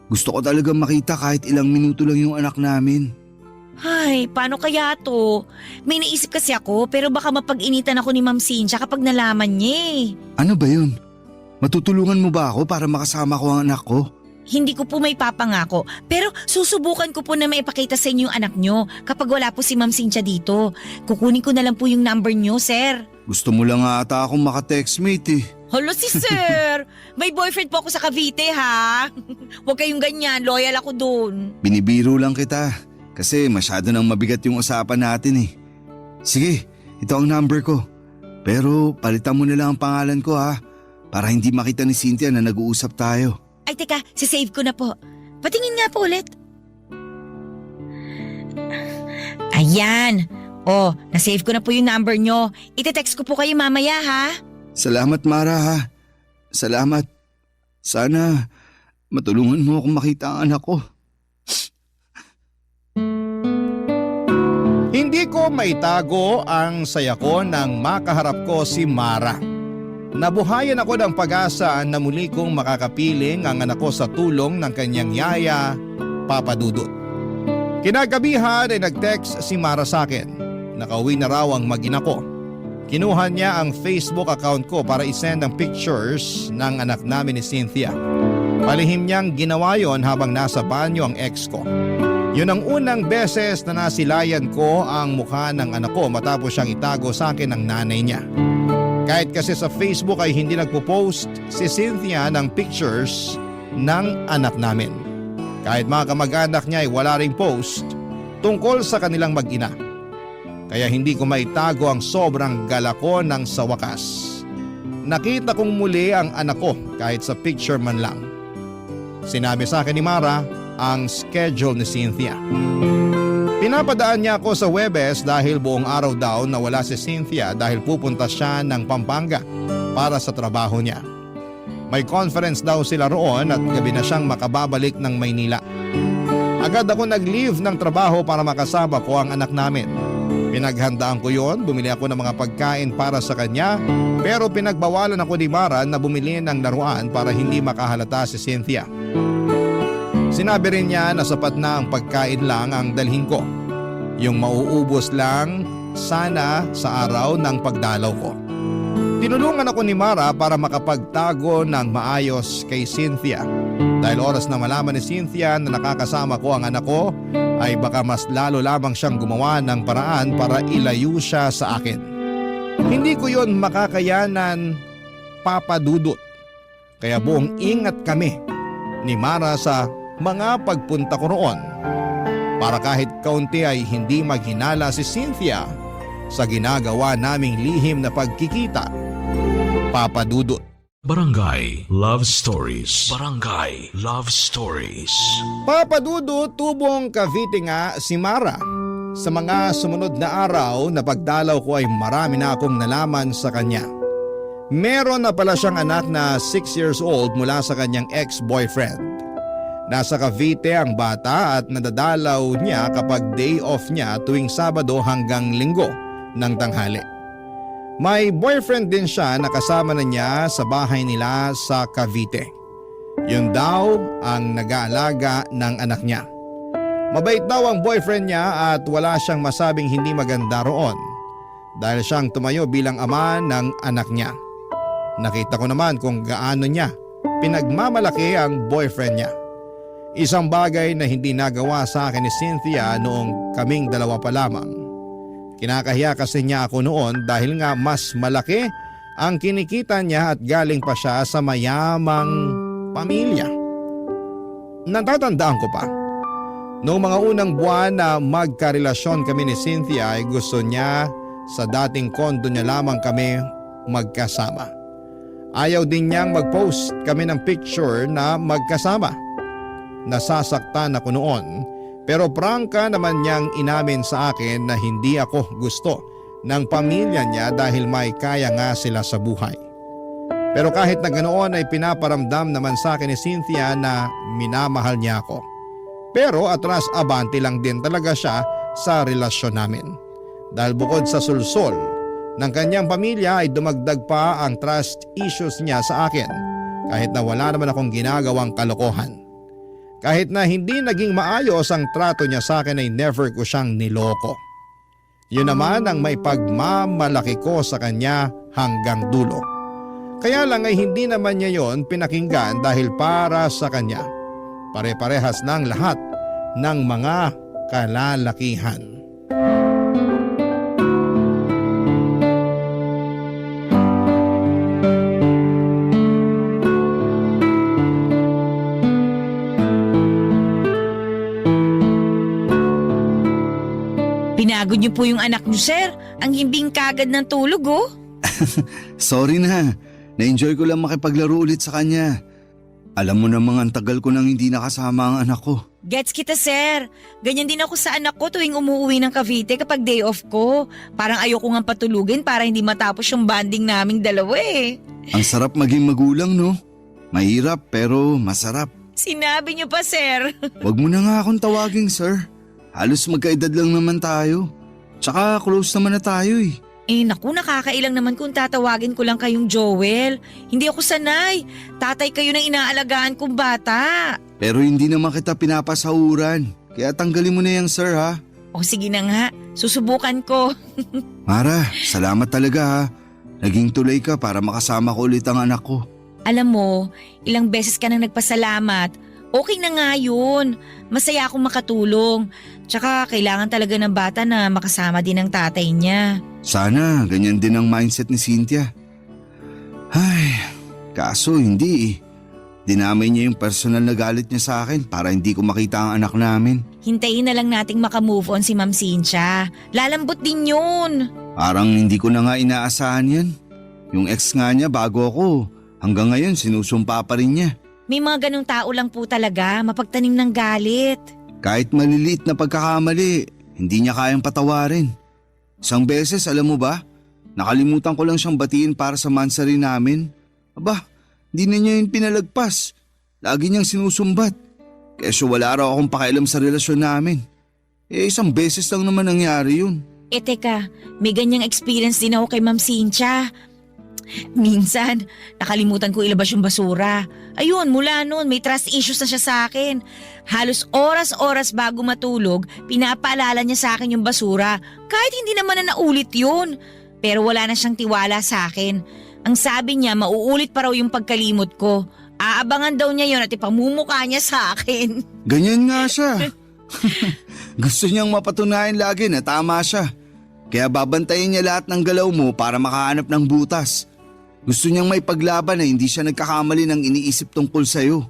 Gusto ko talagang makita kahit ilang minuto lang yung anak namin. Ay, paano kaya to? May naisip kasi ako pero baka mapag-initan ako ni Ma'am Cynthia kapag nalaman niya eh. Ano ba yun? Matutulungan mo ba ako para makasama ko ang anak ko? Hindi ko po may papangako pero susubukan ko po na maipakita sa inyo yung anak nyo kapag wala po si Ma'am Cynthia dito. Kukunin ko na lang po yung number nyo, sir. Gusto mo lang ata akong maka-textmate eh. Hala si sir! May boyfriend po ako sa Cavite ha? Huwag kayong ganyan, loyal ako dun. Binibiro lang kita kasi masyado nang mabigat yung usapan natin eh. Sige, ito ang number ko. Pero palitan mo na lang ang pangalan ko ha para hindi makita ni Cynthia na nag-uusap tayo. Ay teka, sisave ko na po. Patingin nga po ulit. Ayan. Nasave ko na po yung number nyo. Ite-text ko po kayo mamaya ha. Salamat Mara ha. Salamat. Sana matulungan mo akong makita ang anak ko. Hindi ko maitago ang saya ko nang makaharap ko si Mara. Nabuhayan ako ng pag-asa na muli kong makakapiling ang anak ko sa tulong ng kanyang yaya, Papa Dudut. Kinagabihan ay nag-text si Mara sa akin. Nakauwi na raw ang mag-ina ko. Kinuha niya ang Facebook account ko para isend ang pictures ng anak namin ni Cynthia. Palihim niyang ginawa yon habang nasa banyo ang ex ko. Yun ang unang beses na nasilayan ko ang mukha ng anak ko matapos siyang itago sa akin ng nanay niya. Kahit kasi sa Facebook ay hindi nagpo-post si Cynthia ng pictures ng anak namin. Kahit mga kamag-anak niya ay wala ring post tungkol sa kanilang mag-ina. Kaya hindi ko maitago ang sobrang gala ko nang sa wakas. Nakita kong muli ang anak ko kahit sa picture man lang. Sinabi sa akin ni Mara ang schedule ni Cynthia. Pinapadaan niya ako sa Huwebes dahil buong araw daw na wala si Cynthia dahil pupunta siya ng Pampanga para sa trabaho niya. May conference daw sila roon at gabi na siyang makababalik ng Maynila. Agad ako nag-leave ng trabaho para makasama ko ang anak namin. Pinaghandaan ko yon, bumili ako ng mga pagkain para sa kanya pero pinagbawalan ako ni Mara na bumili ng laruan para hindi makahalata si Cynthia. Sinabi rin niya na sapat na ang pagkain lang ang dalhin ko. Yung mauubos lang sana sa araw ng pagdalaw ko. Tinulungan ako ni Mara para makapagtago ng maayos kay Cynthia. Dahil oras na malaman ni Cynthia na nakakasama ko ang anak ko, ay baka mas lalo lamang siyang gumawa ng paraan para ilayo siya sa akin. Hindi ko yon makakayanan, Papa Dudut. Kaya buong ingat kami ni Mara sa mga pagpunta ko roon para kahit kaunti ay hindi maghinala si Cynthia sa ginagawa naming lihim na pagkikita. Papa Dudut. Barangay Love Stories. Barangay Love Stories. Papa Dudut, tubong Cavite nga si Mara. Sa mga sumunod na araw na pagdalaw ko ay marami na akong nalaman sa kanya. Meron na pala siyang anak na 6 years old mula sa kanyang ex-boyfriend. Nasa Cavite ang bata at nadadalaw niya kapag day off niya tuwing Sabado hanggang Linggo ng tanghali. May boyfriend din siya na kasama na niya sa bahay nila sa Cavite. Yun daw ang nag-aalaga ng anak niya. Mabait daw ang boyfriend niya at wala siyang masabing hindi maganda roon dahil siyang tumayo bilang ama ng anak niya. Nakita ko naman kung gaano niya pinagmamalaki ang boyfriend niya. Isang bagay na hindi nagawa sa akin ni Cynthia noong kaming dalawa pa lamang. Kinakahiya kasi niya ako noon dahil nga mas malaki ang kinikita niya at galing pa siya sa mayamang pamilya. Natatandaan ko pa. Noong mga unang buwan na magkarelasyon kami ni Cynthia ay gusto niya sa dating kondo niya lamang kami magkasama. Ayaw din niyang mag-post kami ng picture na magkasama. Nasasaktan ako noon pero prangka naman niyang inamin sa akin na hindi ako gusto ng pamilya niya dahil may kaya nga sila sa buhay. Pero kahit na ganoon ay pinaparamdam naman sa akin ni Cynthia na minamahal niya ako. Pero atras abante lang din talaga siya sa relasyon namin. Dahil bukod sa sulsol ng kanyang pamilya ay dumagdag pa ang trust issues niya sa akin kahit na wala naman akong ginagawang kalokohan. Kahit na hindi naging maayos ang trato niya sa akin ay never ko siyang niloko. Yun naman ang may pagmamalaki ko sa kanya hanggang dulo. Kaya lang ay hindi naman niya yon pinakinggan dahil para sa kanya. Pare-parehas ng lahat ng mga kalalakihan. Pinagod niyo po yung anak niyo, sir. Ang himbing kagad ng tulog, oh. Sorry na. Na-enjoy ko lang makipaglaro ulit sa kanya. Alam mo namang ang tagal ko nang hindi nakasama ang anak ko. Gets kita, sir. Ganyan din ako sa anak ko tuwing umuwi ng Cavite kapag day off ko. Parang ayoko nga patulugin para hindi matapos yung bonding naming dalawa eh. Ang sarap maging magulang, no? Mahirap pero masarap. Sinabi niyo pa, sir. Wag mo na nga akong tawaging sir. Halos magkaedad lang naman tayo. Tsaka close naman na tayo eh. Eh naku, nakakailang naman kung tatawagin ko lang kayong Joel. Hindi ako sanay. Tatay kayo ng inaalagaan kong bata. Pero hindi naman kita pinapasahuran. Kaya tanggalin mo na yan sir ha. O sige na nga, susubukan ko. Mara, salamat talaga ha. Naging tulay ka para makasama ko ulit ang anak ko. Alam mo, ilang beses ka nang nagpasalamat. Okay na nga yun. Masaya akong makatulong. Tsaka kailangan talaga ng bata na makasama din ng tatay niya. Sana ganyan din ang mindset ni Cynthia. Ay, kaso hindi eh. Dinamay niya yung personal na galit niya sa akin para hindi ko makita ang anak namin. Hintayin na lang nating makamove on si Ma'am Cynthia. Lalambot din yun. Parang hindi ko na nga inaasahan yan. Yung ex nga niya bago ako, hanggang ngayon sinusumpa pa rin niya. May mga ganong tao lang po talaga, mapagtanim ng galit. Kahit maliliit na pagkakamali, hindi niya kayang patawarin. Isang beses, alam mo ba, nakalimutan ko lang siyang batiin para sa mansari namin. Aba, hindi na niya yun pinalagpas. Lagi niyang sinusumbat. Keso wala raw akong pakialam sa relasyon namin. Isang beses lang naman nangyari yun. Teka, may ganyang experience din ako kay Ma'am Cynthia. Minsan, nakalimutan ko ilabas yung basura. Ayun, mula noon may trust issues na siya sa akin. Halos oras-oras bago matulog, pinapaalala niya sa akin yung basura. Kahit hindi naman na naulit yun. Pero wala na siyang tiwala sa akin. Ang sabi niya, mauulit pa raw yung pagkalimot ko. Aabangan daw niya yun at ipamumukha niya sa akin. Ganyan nga siya. Gusto niyang mapatunayan lagi na tama siya. Kaya babantayin niya lahat ng galaw mo para makahanap ng butas. Gusto niyang may paglaban na hindi siya nagkakamali ng iniisip tungkol sa'yo.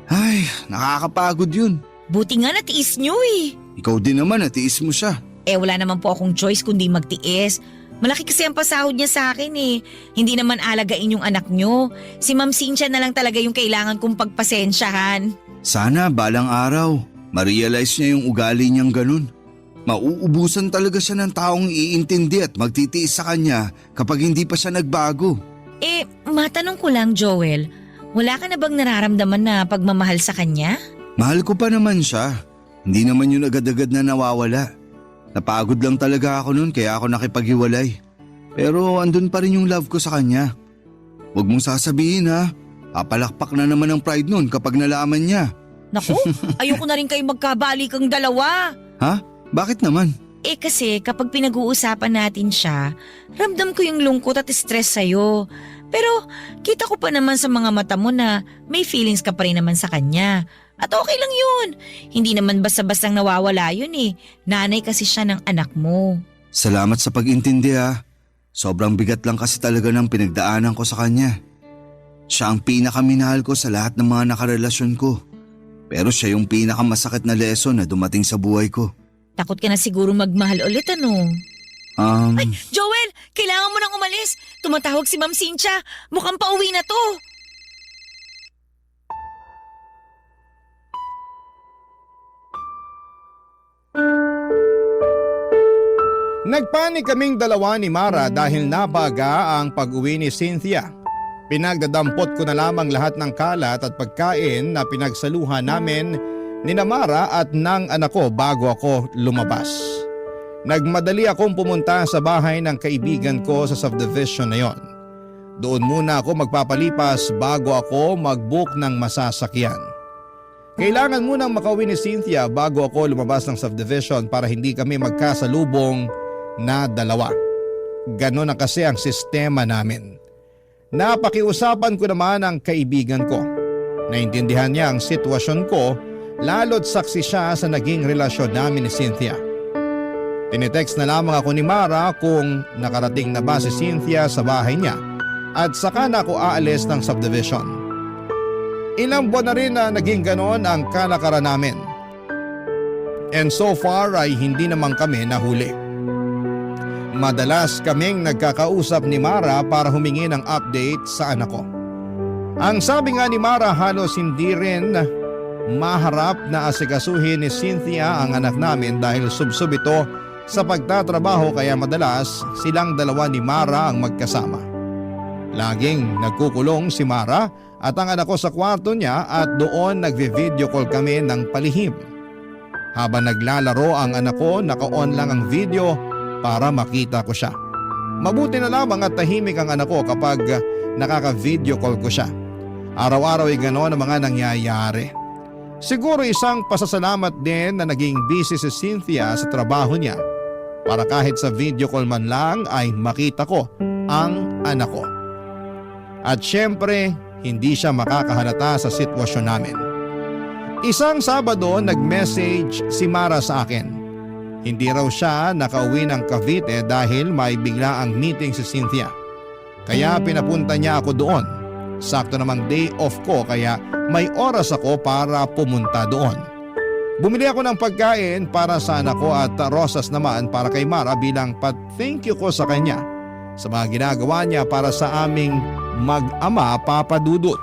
Ay, nakakapagod yun. Buti nga natiis niyo eh. Ikaw din naman natiis mo siya. Wala naman po akong choice kundi magtiis. Malaki kasi ang pasahod niya sa akin eh. Hindi naman alagain yung anak niyo. Si Ma'am Cynthia na lang talaga yung kailangan kong pagpasensyahan. Sana balang araw, ma-realize niya yung ugali niyang ganun. Mauubusan talaga siya ng taong iintindi at magtitiis sa kanya kapag hindi pa siya nagbago. Matanong ko lang Joel, wala ka na bang nararamdaman na pagmamahal sa kanya? Mahal ko pa naman siya. Hindi naman yun agad-agad na nawawala. Napagod lang talaga ako nun kaya ako nakipaghiwalay. Pero andun pa rin yung love ko sa kanya. Huwag mong sasabihin ha, papalakpak na naman ang pride nun kapag nalaman niya. Naku, ayoko na rin kayo magkabalikan dalawa. Ha? Bakit naman? Kasi kapag pinag-uusapan natin siya, ramdam ko yung lungkot at stress sa'yo. Pero kita ko pa naman sa mga mata mo na may feelings ka pa rin naman sa kanya. At okay lang yun. Hindi naman basta-bastang nawawala yun eh. Nanay kasi siya ng anak mo. Salamat sa pag-intindi ha. Sobrang bigat lang kasi talaga ng pinagdaanan ko sa kanya. Siya ang pinakaminahal ko sa lahat ng mga nakarelasyon ko. Pero siya yung pinakamasakit na lesson na dumating sa buhay ko. Takot ka na siguro magmahal ulit ano? Ay, Joel! Kailangan mo nang umalis! Tumatawag si Ma'am Cynthia! Mukhang pauwi na to! Nagpanik kaming dalawa ni Mara dahil nabaga ang pag-uwi ni Cynthia. Pinagdadampot ko na lamang lahat ng kalat at pagkain na pinagsaluhan namin ni Mara at ng anak ko bago ako lumabas. Nagmadali akong pumunta sa bahay ng kaibigan ko sa subdivision na yon. Doon muna ako magpapalipas bago ako mag-book ng masasakyan. Kailangan munang makauwi ni Cynthia bago ako lumabas ng subdivision para hindi kami magkasalubong na dalawa. Ganon na kasi ang sistema namin. Napakiusapan ko naman ang kaibigan ko. Naintindihan niya ang sitwasyon ko lalo't saksi siya sa naging relasyon namin ni Cynthia. Tinitext na lamang ako ni Mara kung nakarating na ba si Cynthia sa bahay niya at saka na ako aalis ng subdivision. Ilang buwan na rin na naging ganon ang kalakaran namin. And so far ay hindi naman kami nahuli. Madalas kaming nagkakausap ni Mara para humingi ng update sa anak ko. Ang sabi nga ni Mara halos hindi rin maharap na asikasuhin ni Cynthia ang anak namin dahil subsub ito sa pagtatrabaho kaya madalas silang dalawa ni Mara ang magkasama. Laging nagkukulong si Mara at ang anak ko sa kwarto niya at doon nagvi-video call kami ng palihim. Habang naglalaro ang anak ko, naka-on lang ang video para makita ko siya. Mabuti na lamang at tahimik ang anak ko kapag nakaka-video call ko siya. Araw-araw ay gano'n ang mga nangyayari. Siguro isang pasasalamat din na naging busy si Cynthia sa trabaho niya para kahit sa video call man lang ay makita ko ang anak ko. At syempre, hindi siya makakahalata sa sitwasyon namin. Isang Sabado nag-message si Mara sa akin. Hindi raw siya nakauwi ng Cavite dahil may bigla ang meeting si Cynthia. Kaya pinapunta niya ako doon. Sakto namang day off ko kaya may oras ako para pumunta doon. Bumili ako ng pagkain para sa anak ko at rosas naman para kay Mara bilang thank you ko sa kanya sa mga ginagawa niya para sa aming mag-ama, Papa Dudut.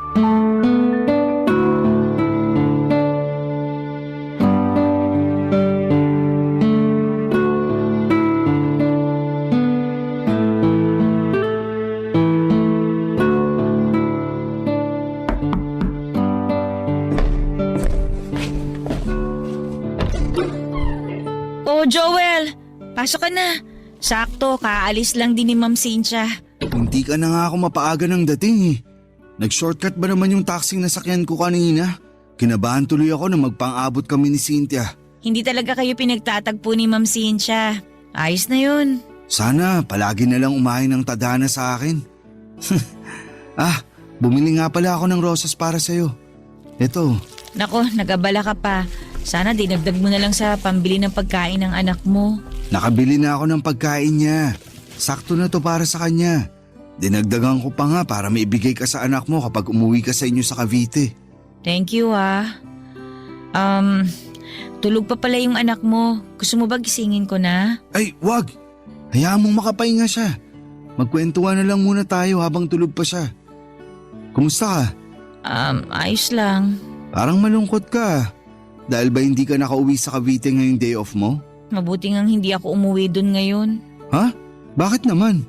Oh, Joel! Pasok ka na. Sakto, kaalis lang din ni Ma'am Cynthia. Hindi ka na nga ako mapaaga ng dating eh. Nag-shortcut ba naman yung taxing nasakyan ko kanina? Kinabahan tuloy ako na magpang-abot kami ni Cynthia. Hindi talaga kayo pinagtatagpo ni Ma'am Cynthia. Ayos na yun. Sana palagi na lang umahin ng tadhana sa akin. Bumili nga pala ako ng rosas para sa'yo. Ito. Nako, nag-abala ka pa. Sana dinagdag mo na lang sa pambili ng pagkain ng anak mo. Nakabili na ako ng pagkain niya. Sakto na to para sa kanya. Dinagdagan ko pa nga para maibigay ka sa anak mo kapag umuwi ka sa inyo sa Cavite. Thank you tulog pa pala yung anak mo. Gusto mo ba gisingin ko na? Ay, wag! Hayaan mong makapahinga siya. Magkwentuhan na lang muna tayo habang tulog pa siya. Kumusta ka? Ayos lang. Parang malungkot ka. Dahil ba hindi ka nakauwi sa Cavite ngayong day off mo? Mabuti ngang hindi ako umuwi dun ngayon. Ha? Bakit naman?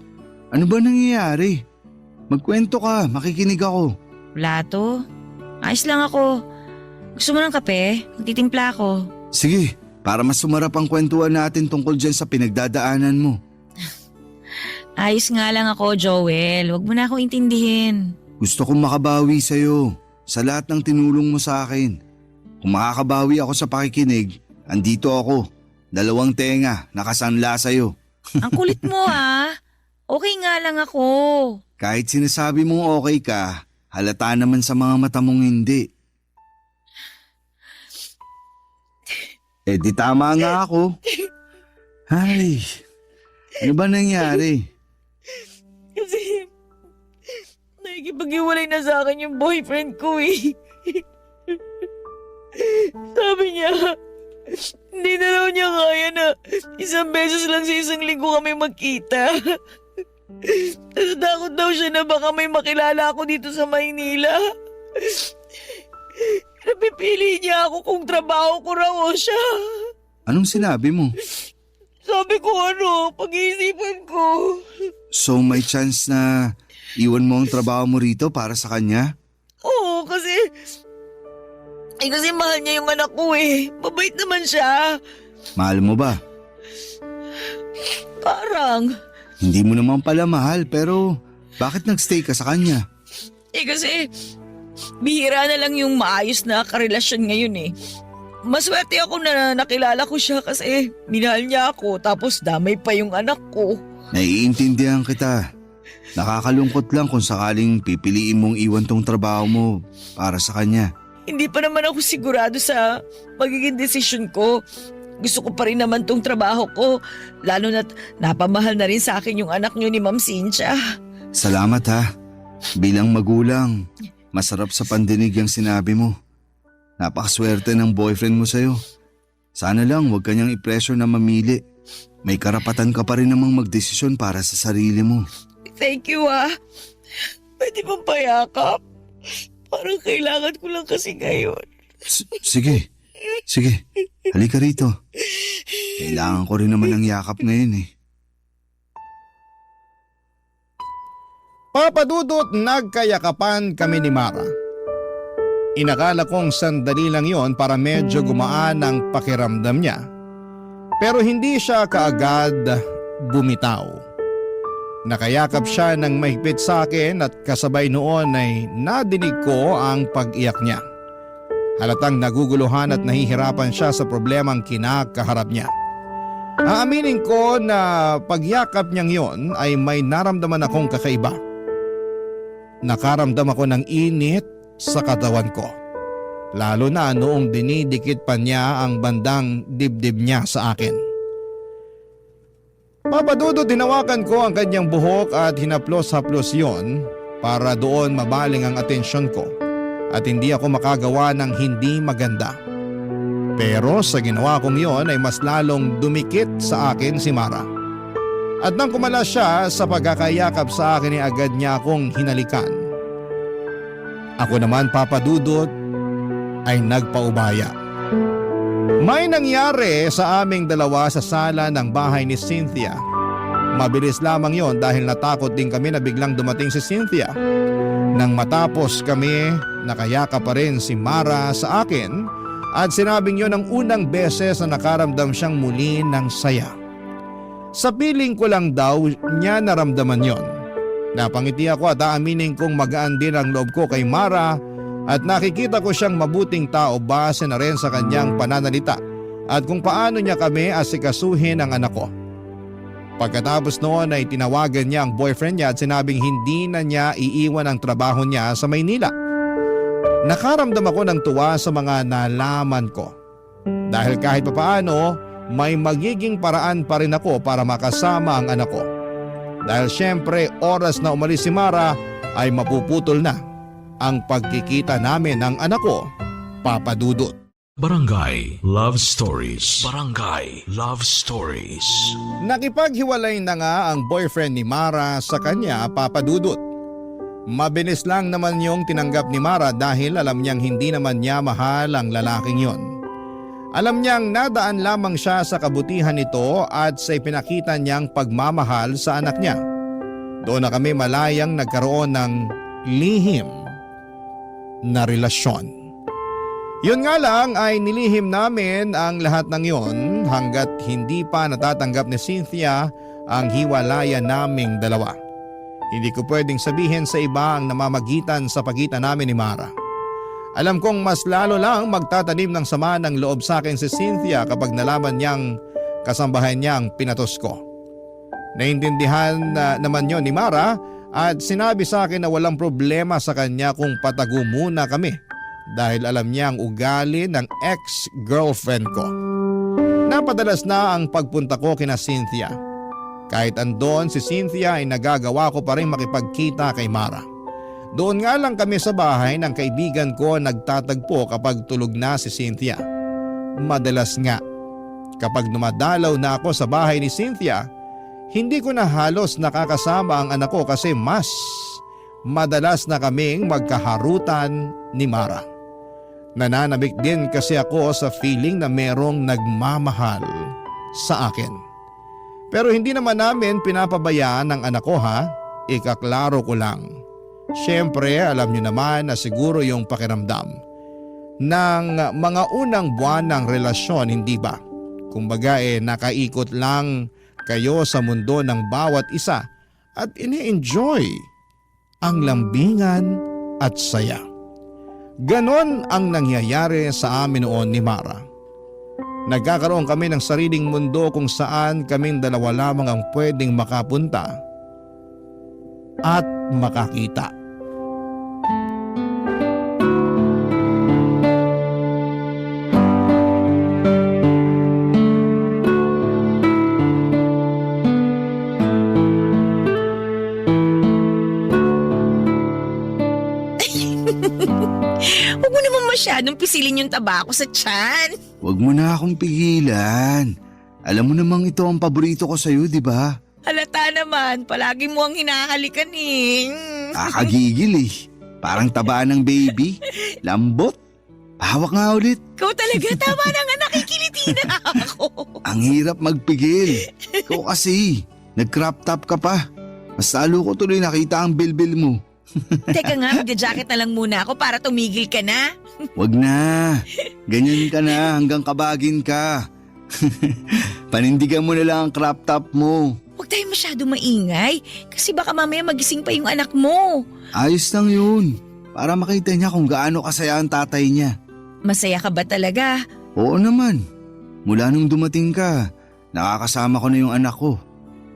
Ano ba nangyayari? Magkwento ka, makikinig ako. Wala to. Ayos lang ako. Gusto mo ng kape? Magtitimpla ako. Sige, para mas sumarap ang kwentuhan natin tungkol dyan sa pinagdadaanan mo. Ayos nga lang ako, Joel. Huwag mo na akong intindihin. Gusto kong makabawi sa'yo sa lahat ng tinulong mo sa akin. Kung makakabawi ako sa pakikinig, andito ako. 2 tenga, nakasanla sa'yo. Ang kulit mo Okay nga lang ako. Kahit sinasabi mong okay ka, halata naman sa mga mata mong hindi. Di tama nga ako. Ay, ano ba nangyari? Kasi nakikipag-iwalay na sa akin yung boyfriend ko eh. Sabi niya, hindi na raw niya kaya na 1 beses lang sa 1 linggo kami magkita. Takot daw siya na baka may makilala ako dito sa Maynila. Napipili niya ako kung trabaho ko raw o siya. Anong sinabi mo? Sabi ko pag-iisipan ko. So may chance na iwan mo ang trabaho mo rito para sa kanya? Oo, kasi mahal niya yung anak ko eh. Mabait naman siya. Mahal mo ba? Parang. Hindi mo naman pala mahal pero bakit nagstay ka sa kanya? Kasi bihira na lang yung maayos na karelasyon ngayon eh. Maswerte ako na nakilala ko siya kasi minahal niya ako tapos damay pa yung anak ko. Naiintindihan kita. Nakakalungkot lang kung sakaling pipiliin mong iwan tong trabaho mo para sa kanya. Hindi pa naman ako sigurado sa magiging desisyon ko. Gusto ko pa rin naman tong trabaho ko. Lalo na't napamahal na rin sa akin yung anak niyo ni Ma'am Cynthia. Salamat ha. Bilang magulang, masarap sa pandinig yung sinabi mo. Napakaswerte ng boyfriend mo sa'yo. Sana lang huwag kanyang i-pressure na mamili. May karapatan ka pa rin namang magdesisyon para sa sarili mo. Thank you Pwede bang payakap? Parang kailangan ko lang kasi ngayon. Sige. Halika rito. Kailangan ko rin naman ng yakap ngayon eh. Papa Dudut, nagkayakapan kami ni Mara. Inakala kong sandali lang yon para medyo gumaan ang pakiramdam niya. Pero hindi siya kaagad bumitaw. Nakayakap siya ng mahigpit sa akin at kasabay noon ay nadinig ko ang pag-iyak niya. Halatang naguguluhan at nahihirapan siya sa problemang kinakaharap niya. Aaminin ko na pagyakap niyang yon ay may naramdaman akong kakaiba. Nakaramdam ako ng init sa katawan ko. Lalo na noong dinidikit pa niya ang bandang dibdib niya sa akin. Papa Dudut, hinawakan ko ang kanyang buhok at hinaplos-haplos yon para doon mabaling ang atensyon ko at hindi ako makagawa ng hindi maganda. Pero sa ginawa kong yon ay mas lalong dumikit sa akin si Mara. At nang kumalas siya sa pagkakayakap sa akin ay agad niya akong hinalikan. Ako naman, Papa Dudut, ay nagpaubaya. May nangyari sa aming dalawa sa sala ng bahay ni Cynthia. Mabilis lamang yon dahil natakot din kami na biglang dumating si Cynthia. Nang matapos kami, nakayakap pa rin si Mara sa akin at sinabing yon ang unang beses na nakaramdam siyang muli ng saya. Sa piling ko lang daw niya naramdaman yon. Napangiti ako at aaminin kong magaan din ang loob ko kay Mara at nakikita ko siyang mabuting tao base na rin sa kanyang pananalita at kung paano niya kami asikasuhin ang anak ko. Pagkatapos noon ay tinawagan niya ang boyfriend niya at sinabing hindi na niya iiwan ang trabaho niya sa Maynila. Nakaramdam ako ng tuwa sa mga nalaman ko dahil kahit papaano may magiging paraan pa rin ako para makasama ang anak ko. Dahil syempre oras na umalis si Mara ay mapuputol na ang pagkikita namin ng anak ko, Papa Dudut. Barangay Love Stories. Barangay Love Stories. Nakipaghiwalay na nga ang boyfriend ni Mara sa kanya, Papa Dudut. Mabilis lang naman yung tinanggap ni Mara dahil alam niyang hindi naman niya mahal ang lalaking yon. Alam niyang nadaan lamang siya sa kabutihan nito at sa ipinakita niyang pagmamahal sa anak niya. Doon na kami malayang nagkaroon ng lihim na relasyon. Yun nga lang ay nilihim namin ang lahat ng yon hanggat hindi pa natatanggap ni Cynthia ang hiwalayan naming dalawa. Hindi ko pwedeng sabihin sa iba ang namamagitan sa pagitan namin ni Mara. Alam kong mas lalo lang magtatanim ng sama ng loob sa akin si Cynthia kapag nalaman niyang kasambahay niya ang pinatos ko. Naintindihan naman yon ni Mara at sinabi sa akin na walang problema sa kanya kung patago muna kami dahil alam niya ang ugali ng ex-girlfriend ko. Napadalas na ang pagpunta ko kina Cynthia. Kahit andon si Cynthia ay nagagawa ko pa rin makipagkita kay Mara. Doon nga lang kami sa bahay ng kaibigan ko nagtatagpo kapag tulog na si Cynthia. Madalas nga, kapag dumadalaw na ako sa bahay ni Cynthia, hindi ko na halos nakakasama ang anak ko kasi mas madalas na kaming magkaharutan ni Mara. Nananabik din kasi ako sa feeling na merong nagmamahal sa akin. Pero hindi naman namin pinapabayaan ang anak ko ha, ikaklaro ko lang. Siyempre alam niyo naman na siguro yung pakiramdam ng mga unang buwan ng relasyon, hindi ba? Kumbaga nakaikot lang kayo sa mundo ng bawat isa at ini-enjoy ang lambingan at saya. Ganon ang nangyayari sa amin noon ni Mara. Nagkakaroon kami ng sariling mundo kung saan kaming dalawa lamang ang pwedeng makapunta at makakita. Huwag mo naman masyadong pisilin yung tabako sa tiyan. Huwag mo na akong pigilan. Alam mo namang ito ang paborito ko sa'yo, di ba? Halata naman, palagi mo ang hinahalikan eh. Kakagigil eh. Parang tabaan ng baby. Lambot. Hawak nga ulit. Ikaw talaga, tama na nga, nakikiliti na ako. Ang hirap magpigil. Ikaw kasi, nag-crop top ka pa. Mas lalo ko tuloy nakita ang bilbil mo. Teka nga, magja-jacket na lang muna ako para tumigil ka na. Wag na. Ganyan ka na hanggang kabagin ka. Panindigan mo na lang ang crop top mo. Huwag tayo masyado maingay kasi baka mamaya magising pa yung anak mo. Ayos lang yun. Para makita niya kung gaano kasaya ang tatay niya. Masaya ka ba talaga? Oo naman. Mula nung dumating ka, nakakasama ko na yung anak ko.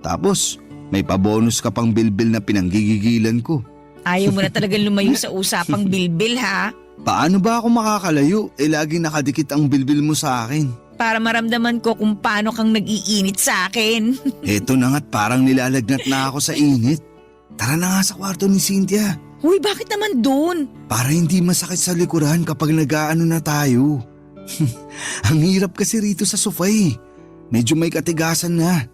Tapos, may pabonus ka pang bilbil na pinanggigigilan ko. Ayaw mo na talagang lumayo sa usapang bilbil ha? Paano ba ako makakalayo? Lagi nakadikit ang bilbil mo sa akin. Para maramdaman ko kung paano kang nag-iinit sa akin. Eto na nga't parang nilalagnat na ako sa init. Tara na nga sa kwarto ni Cynthia. Uy, bakit naman doon? Para hindi masakit sa likuran kapag nag-aano na tayo. Ang hirap kasi rito sa sofa eh. Medyo may katigasan na.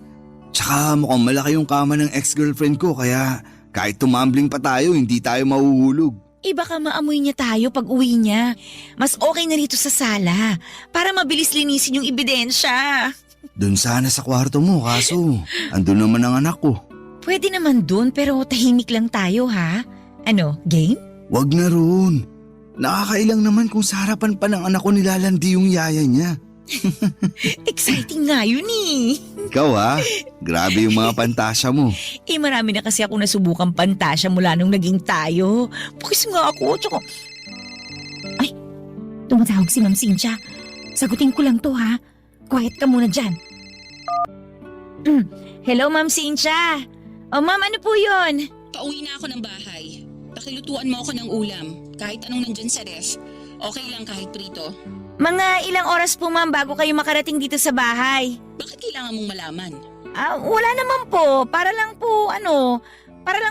Tsaka mukhang malaki yung kama ng ex-girlfriend ko kaya kahit tumambling pa tayo hindi tayo mahuhulog. Baka maamoy niya tayo pag uwi niya. Mas okay na rito sa sala para mabilis linisin yung ebidensya. Doon sana sa kwarto mo kaso andun naman ang anak ko. Pwede naman doon pero tahimik lang tayo ha. Ano, game? Wag na ron. Nakakailang naman kung sa harapan pa ng anak ko nilalandi yung yaya niya. Exciting nga yun eh. Ikaw grabe yung mga pantasya mo. Marami na kasi ako nasubukang pantasya mula nung naging tayo. Pukis nga ako, tsaka... Ay, tumatawag si Ma'am Cynthia. Sagutin ko lang to ha. Quiet ka muna dyan. Hello, Ma'am Cynthia. O ma'am, ano po yun? Pauwi na ako ng bahay. Pakilutuan mo ako ng ulam. Kahit anong nandyan sa ref. Okay lang kahit prito. Mga ilang oras po ma'am bago kayo makarating dito sa bahay? Bakit kailangan mong malaman? Wala naman po. Para lang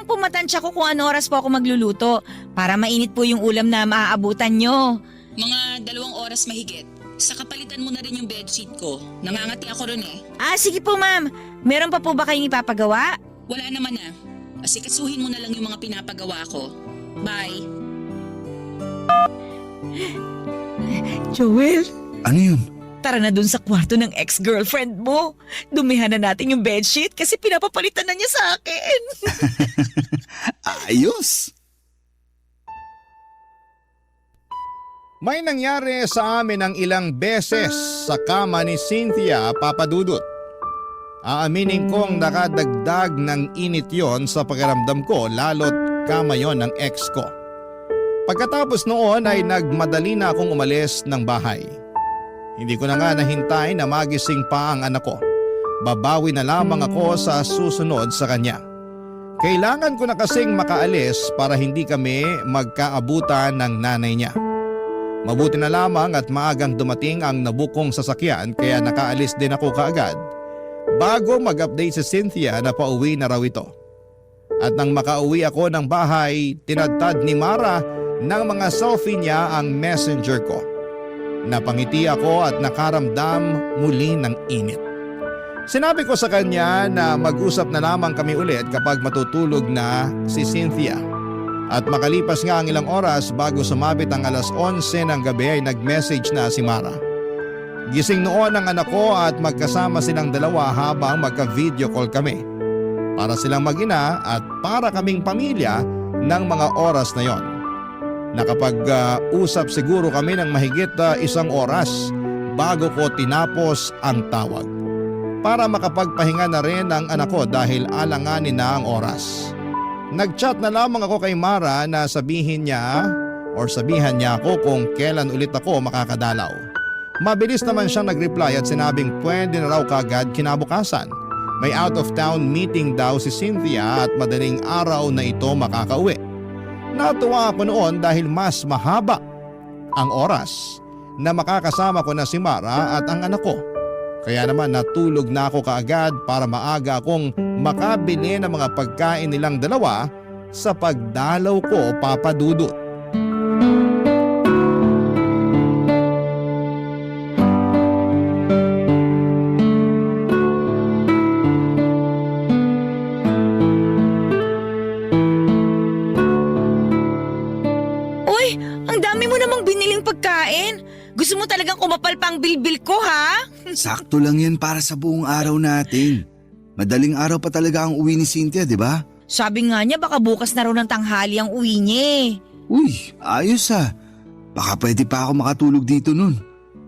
po matansya ko kung ano oras po ako magluluto. Para mainit po yung ulam na maaabutan nyo. Mga 2 oras mahigit. Sa kapalitan mo na rin yung bedsheet ko. Nangangati ako ron eh. Sige po ma'am. Meron pa po ba kayong ipapagawa? Wala naman Asikasuhin mo na lang yung mga pinapagawa ko. Bye. Joel, Ano yun? tara na dun sa kwarto ng ex-girlfriend mo. Dumihan na natin yung bedsheet kasi pinapapalitan na niya sa akin. Ayos! May nangyari sa amin ng ilang beses sa kama ni Cynthia, Papa Dudut. Aaminin kong nakadagdag ng init yon sa pakiramdam ko lalo't kama yon ng ex ko. Pagkatapos noon ay nagmadali na akong umalis ng bahay. Hindi ko na nga nahintay na magising pa ang anak ko. Babawi na lamang ako sa susunod sa kanya. Kailangan ko na kasing makaalis para hindi kami magkaabutan ng nanay niya. Mabuti na lamang at maagang dumating ang nabukong sasakyan kaya nakaalis din ako kaagad bago mag-update si Cynthia na pauwi na raw ito. At nang makauwi ako ng bahay, tinadtad ni Mara ng mga selfie niya ang messenger ko. Napangiti ako at nakaramdam muli ng init. Sinabi ko sa kanya na mag-usap na lamang kami ulit kapag matutulog na si Cynthia. At makalipas nga ang ilang oras bago sumabit ang 11:00 ng gabi ay nag-message na si Mara. Gising noon ang anak ko at magkasama silang dalawa habang magka-video call kami. Para silang mag-ina at para kaming pamilya ng mga oras na yon. Nakapag-usap siguro kami ng mahigit 1 oras bago ko tinapos ang tawag. Para makapagpahinga na rin ang anak ko dahil alanganin na ang oras. Nag-chat na lamang ako kay Mara na sabihan niya ako kung kailan ulit ako makakadalaw. Mabilis naman siyang nag-reply at sinabing pwede na raw kaagad kinabukasan. May out of town meeting daw si Cynthia at madaling araw na ito makakauwi. Natuwa ako noon dahil mas mahaba ang oras na makakasama ko na si Mara at ang anak ko. Kaya naman natulog na ako kaagad para maaga akong makabili ng mga pagkain nilang dalawa sa pagdalaw ko, Papa Dudut. Uy, ang dami mo namang biniling pagkain. Gusto mo talagang kumapal pa ang bilbil ko ha? Sakto lang yan para sa buong araw natin. Madaling araw pa talaga ang uwi ni Cynthia, di ba? Sabi nga niya baka bukas na raw ng tanghali ang uwi niya eh. Uy, ayos Baka pwede pa ako makatulog dito nun.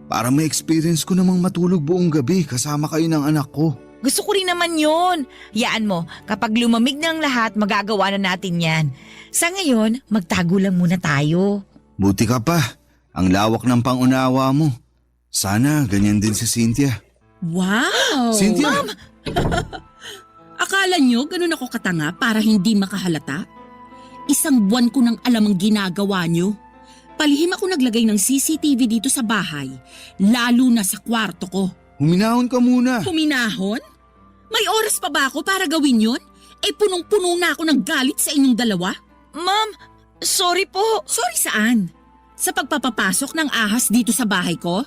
Para may experience ko namang matulog buong gabi kasama kayo ng anak ko. Gusto ko rin naman yun. Yaan mo, kapag lumamig na ang lahat, magagawa na natin yan. Sa ngayon, magtago lang muna tayo. Buti ka pa. Ang lawak ng pangunawa mo. Sana ganyan din si Cynthia. Wow! Cynthia! Ma'am! Akala nyo ganun ako katanga para hindi makahalata? 1 buwan ko nang alam ang ginagawa nyo. Palihim ako naglagay ng CCTV dito sa bahay, lalo na sa kwarto ko. Huminahon ka muna. Huminahon? May oras pa ba ako para gawin yon? Punong-puno na ako ng galit sa inyong dalawa. Ma'am, sorry po. Sorry saan? Sa pagpapapasok ng ahas dito sa bahay ko?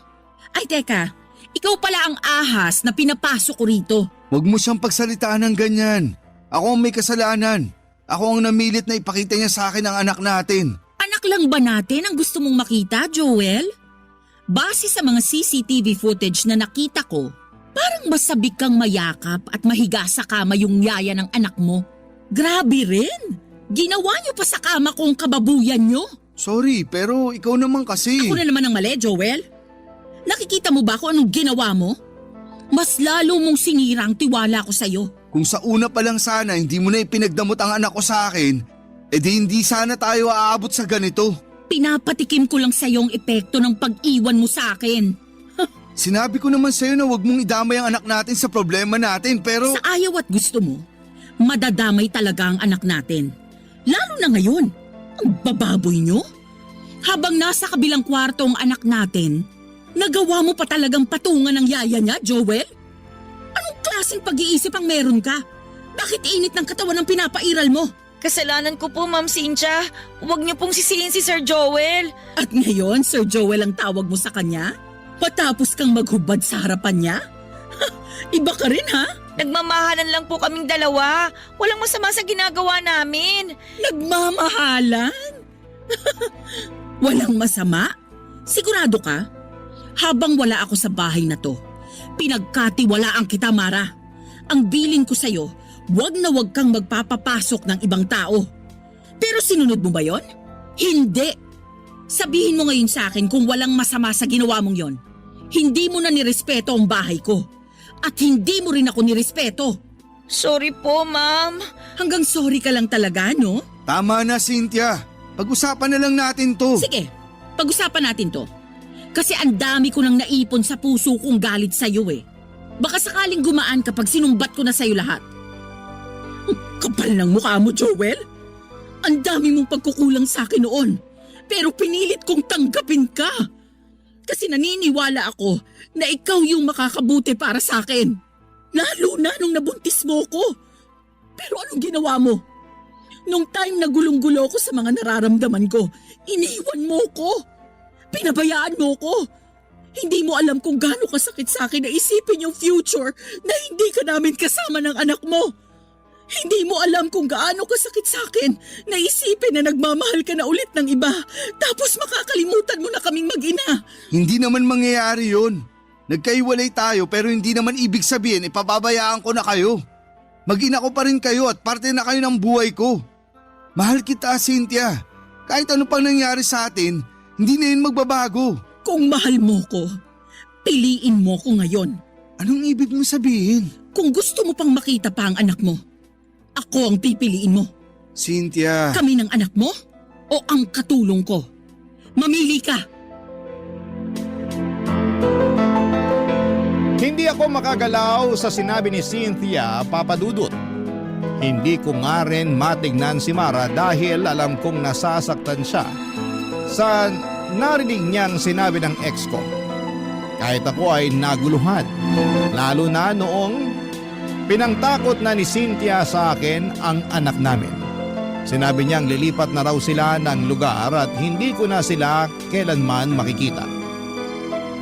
Ay teka, ikaw pala ang ahas na pinapasok ko rito. Huwag mo siyang pagsalitaan ng ganyan. Ako ang may kasalanan. Ako ang namilit na ipakita niya sa akin ang anak natin. Anak lang ba natin ang gusto mong makita, Joel? Base sa mga CCTV footage na nakita ko, parang masabik kang mayakap at mahiga sa kama yung yaya ng anak mo. Grabe rin! Ginawa niyo pa sa kama ko ang kababuyan niyo. Sorry, pero ikaw naman kasi. Ako na naman ang mali, Joel. Nakikita mo ba kung anong ginawa mo? Mas lalo mong sinira ang tiwala ko sa'yo. Kung sa una pa lang sana hindi mo na ipinagdamot ang anak ko sa akin, edi hindi sana tayo aabot sa ganito. Pinapatikim ko lang sa'yo ang epekto ng pag-iwan mo sa akin. Sinabi ko naman sa'yo na huwag mong idamay ang anak natin sa problema natin pero… Sa ayaw at gusto mo, madadamay talaga ang anak natin. Lalo na ngayon, ang bababoy nyo. Habang nasa kabilang kwarto ang anak natin, nagawa mo pa talagang patungan ng yaya niya, Joel? Anong klaseng pag-iisip ang meron ka? Bakit init ng katawan ang pinapairal mo? Kasalanan ko po, Ma'am Cynthia. Huwag niyo pong sisihin si Sir Joel. At ngayon, Sir Joel ang tawag mo sa kanya? Patapos kang maghubad sa harapan niya? Iba ka rin ha? Nagmamahalan lang po kaming dalawa. Walang masama sa ginagawa namin. Nagmamahalan? Walang masama? Sigurado ka? Habang wala ako sa bahay na to, pinagkatiwalaan kita, Mara. Ang bilin ko sa'yo, wag na wag kang magpapapasok ng ibang tao. Pero sinunod mo ba yon? Hindi. Sabihin mo ngayon sa akin kung walang masama sa ginawa mong yon. Hindi mo na nirespeto ang bahay ko. At hindi mo rin ako nirespeto. Sorry po, Ma'am. Hanggang sorry ka lang talaga, no? Tama na, Cynthia. Pag-usapan na lang natin to. Sige, pag-usapan natin to. Kasi ang dami ko nang naipon sa puso kong galit sa'yo eh. Baka sakaling gumaan kapag sinumbat ko na sa'yo lahat. Kapal ng mukha mo, Joel. Ang dami mong pagkukulang sa akin noon. Pero pinilit kong tanggapin ka. Kasi naniniwala ako na ikaw yung makakabuti para sa akin. Lalo na nung nabuntis mo ko. Pero anong ginawa mo? Nung time na gulong-gulo ko sa mga nararamdaman ko, iniwan mo ko. Pinabayaan mo ko. Hindi mo alam kung gaano kasakit sa akin na isipin yung future na hindi ka namin kasama ng anak mo. Hindi mo alam kung gaano kasakit sa akin na isipin na nagmamahal ka na ulit ng iba tapos makakalimutan mo na kaming mag-ina. Hindi naman mangyayari yun. Nagkaiwalay tayo pero hindi naman ibig sabihin ipababayaan ko na kayo. Mag-ina ko pa rin kayo at parte na kayo ng buhay ko. Mahal kita, Cynthia. Kahit ano pang nangyari sa atin, hindi na yun magbabago. Kung mahal mo ko, piliin mo ko ngayon. Anong ibig mo sabihin? Kung gusto mo pang makita pa ang anak mo, ako ang pipiliin mo. Cynthia… Kami ng anak mo o ang katulong ko? Mamili ka. Hindi ako makagalaw sa sinabi ni Cynthia, Papa Dudut. Hindi ko nga rin matignan si Mara dahil alam kong nasasaktan siya sa narinig niyang sinabi ng ex ko. Kahit ako ay naguluhan, lalo na noong pinangtakot na ni Cynthia sa akin ang anak namin. Sinabi niyang lilipat na raw sila ng lugar at hindi ko na sila kailanman makikita.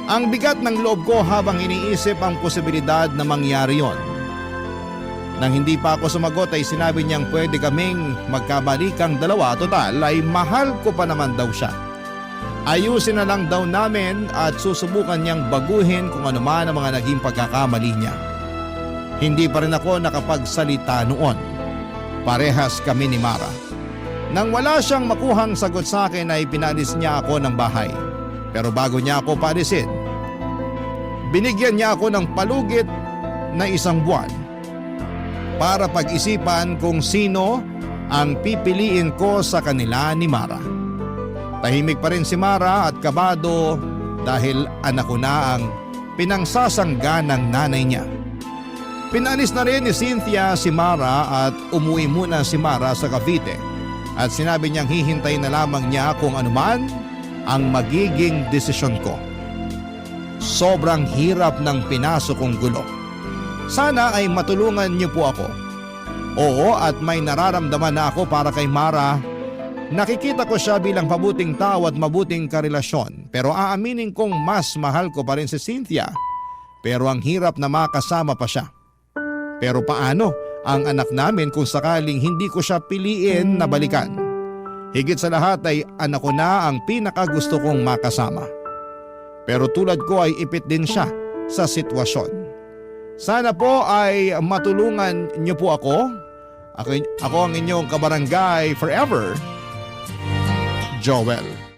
Ang bigat ng loob ko habang iniisip ang posibilidad na mangyari yon. Nang hindi pa ako sumagot ay sinabi niyang pwede kaming magkabalikang dalawa, total ay mahal ko pa naman daw siya. Ayusin na lang daw namin at susubukan niyang baguhin kung ano man ang mga naging pagkakamali niya. Hindi pa rin ako nakapagsalita noon. Parehas kami ni Mara. Nang wala siyang makuhang sagot sa akin ay pinalis niya ako ng bahay. Pero bago niya ako paalisin, binigyan niya ako ng palugit na 1 buwan para pag-isipan kung sino ang pipiliin ko sa kanila ni Mara. Tahimik pa rin si Mara at kabado dahil anak ko na ang pinangsasangga ng nanay niya. Pinalis na rin ni Cynthia si Mara at umuwi muna si Mara sa Cavite at sinabi niyang hihintay na lamang niya kung anuman ang magiging desisyon ko. Sobrang hirap ng pinasok kong gulo. Sana ay matulungan niyo po ako. Oo, at may nararamdaman na ako para kay Mara. Nakikita ko siya bilang mabuting tao at mabuting karelasyon, pero aaminin kong mas mahal ko pa rin si Cynthia. Pero ang hirap na makasama pa siya. Pero paano ang anak namin kung sakaling hindi ko siya piliin na balikan? Higit sa lahat ay anak ko na ang pinakagusto kong makasama. Pero tulad ko ay ipit din siya sa sitwasyon. Sana po ay matulungan niyo po ako. Ako ang inyong kabarangay forever, Joel.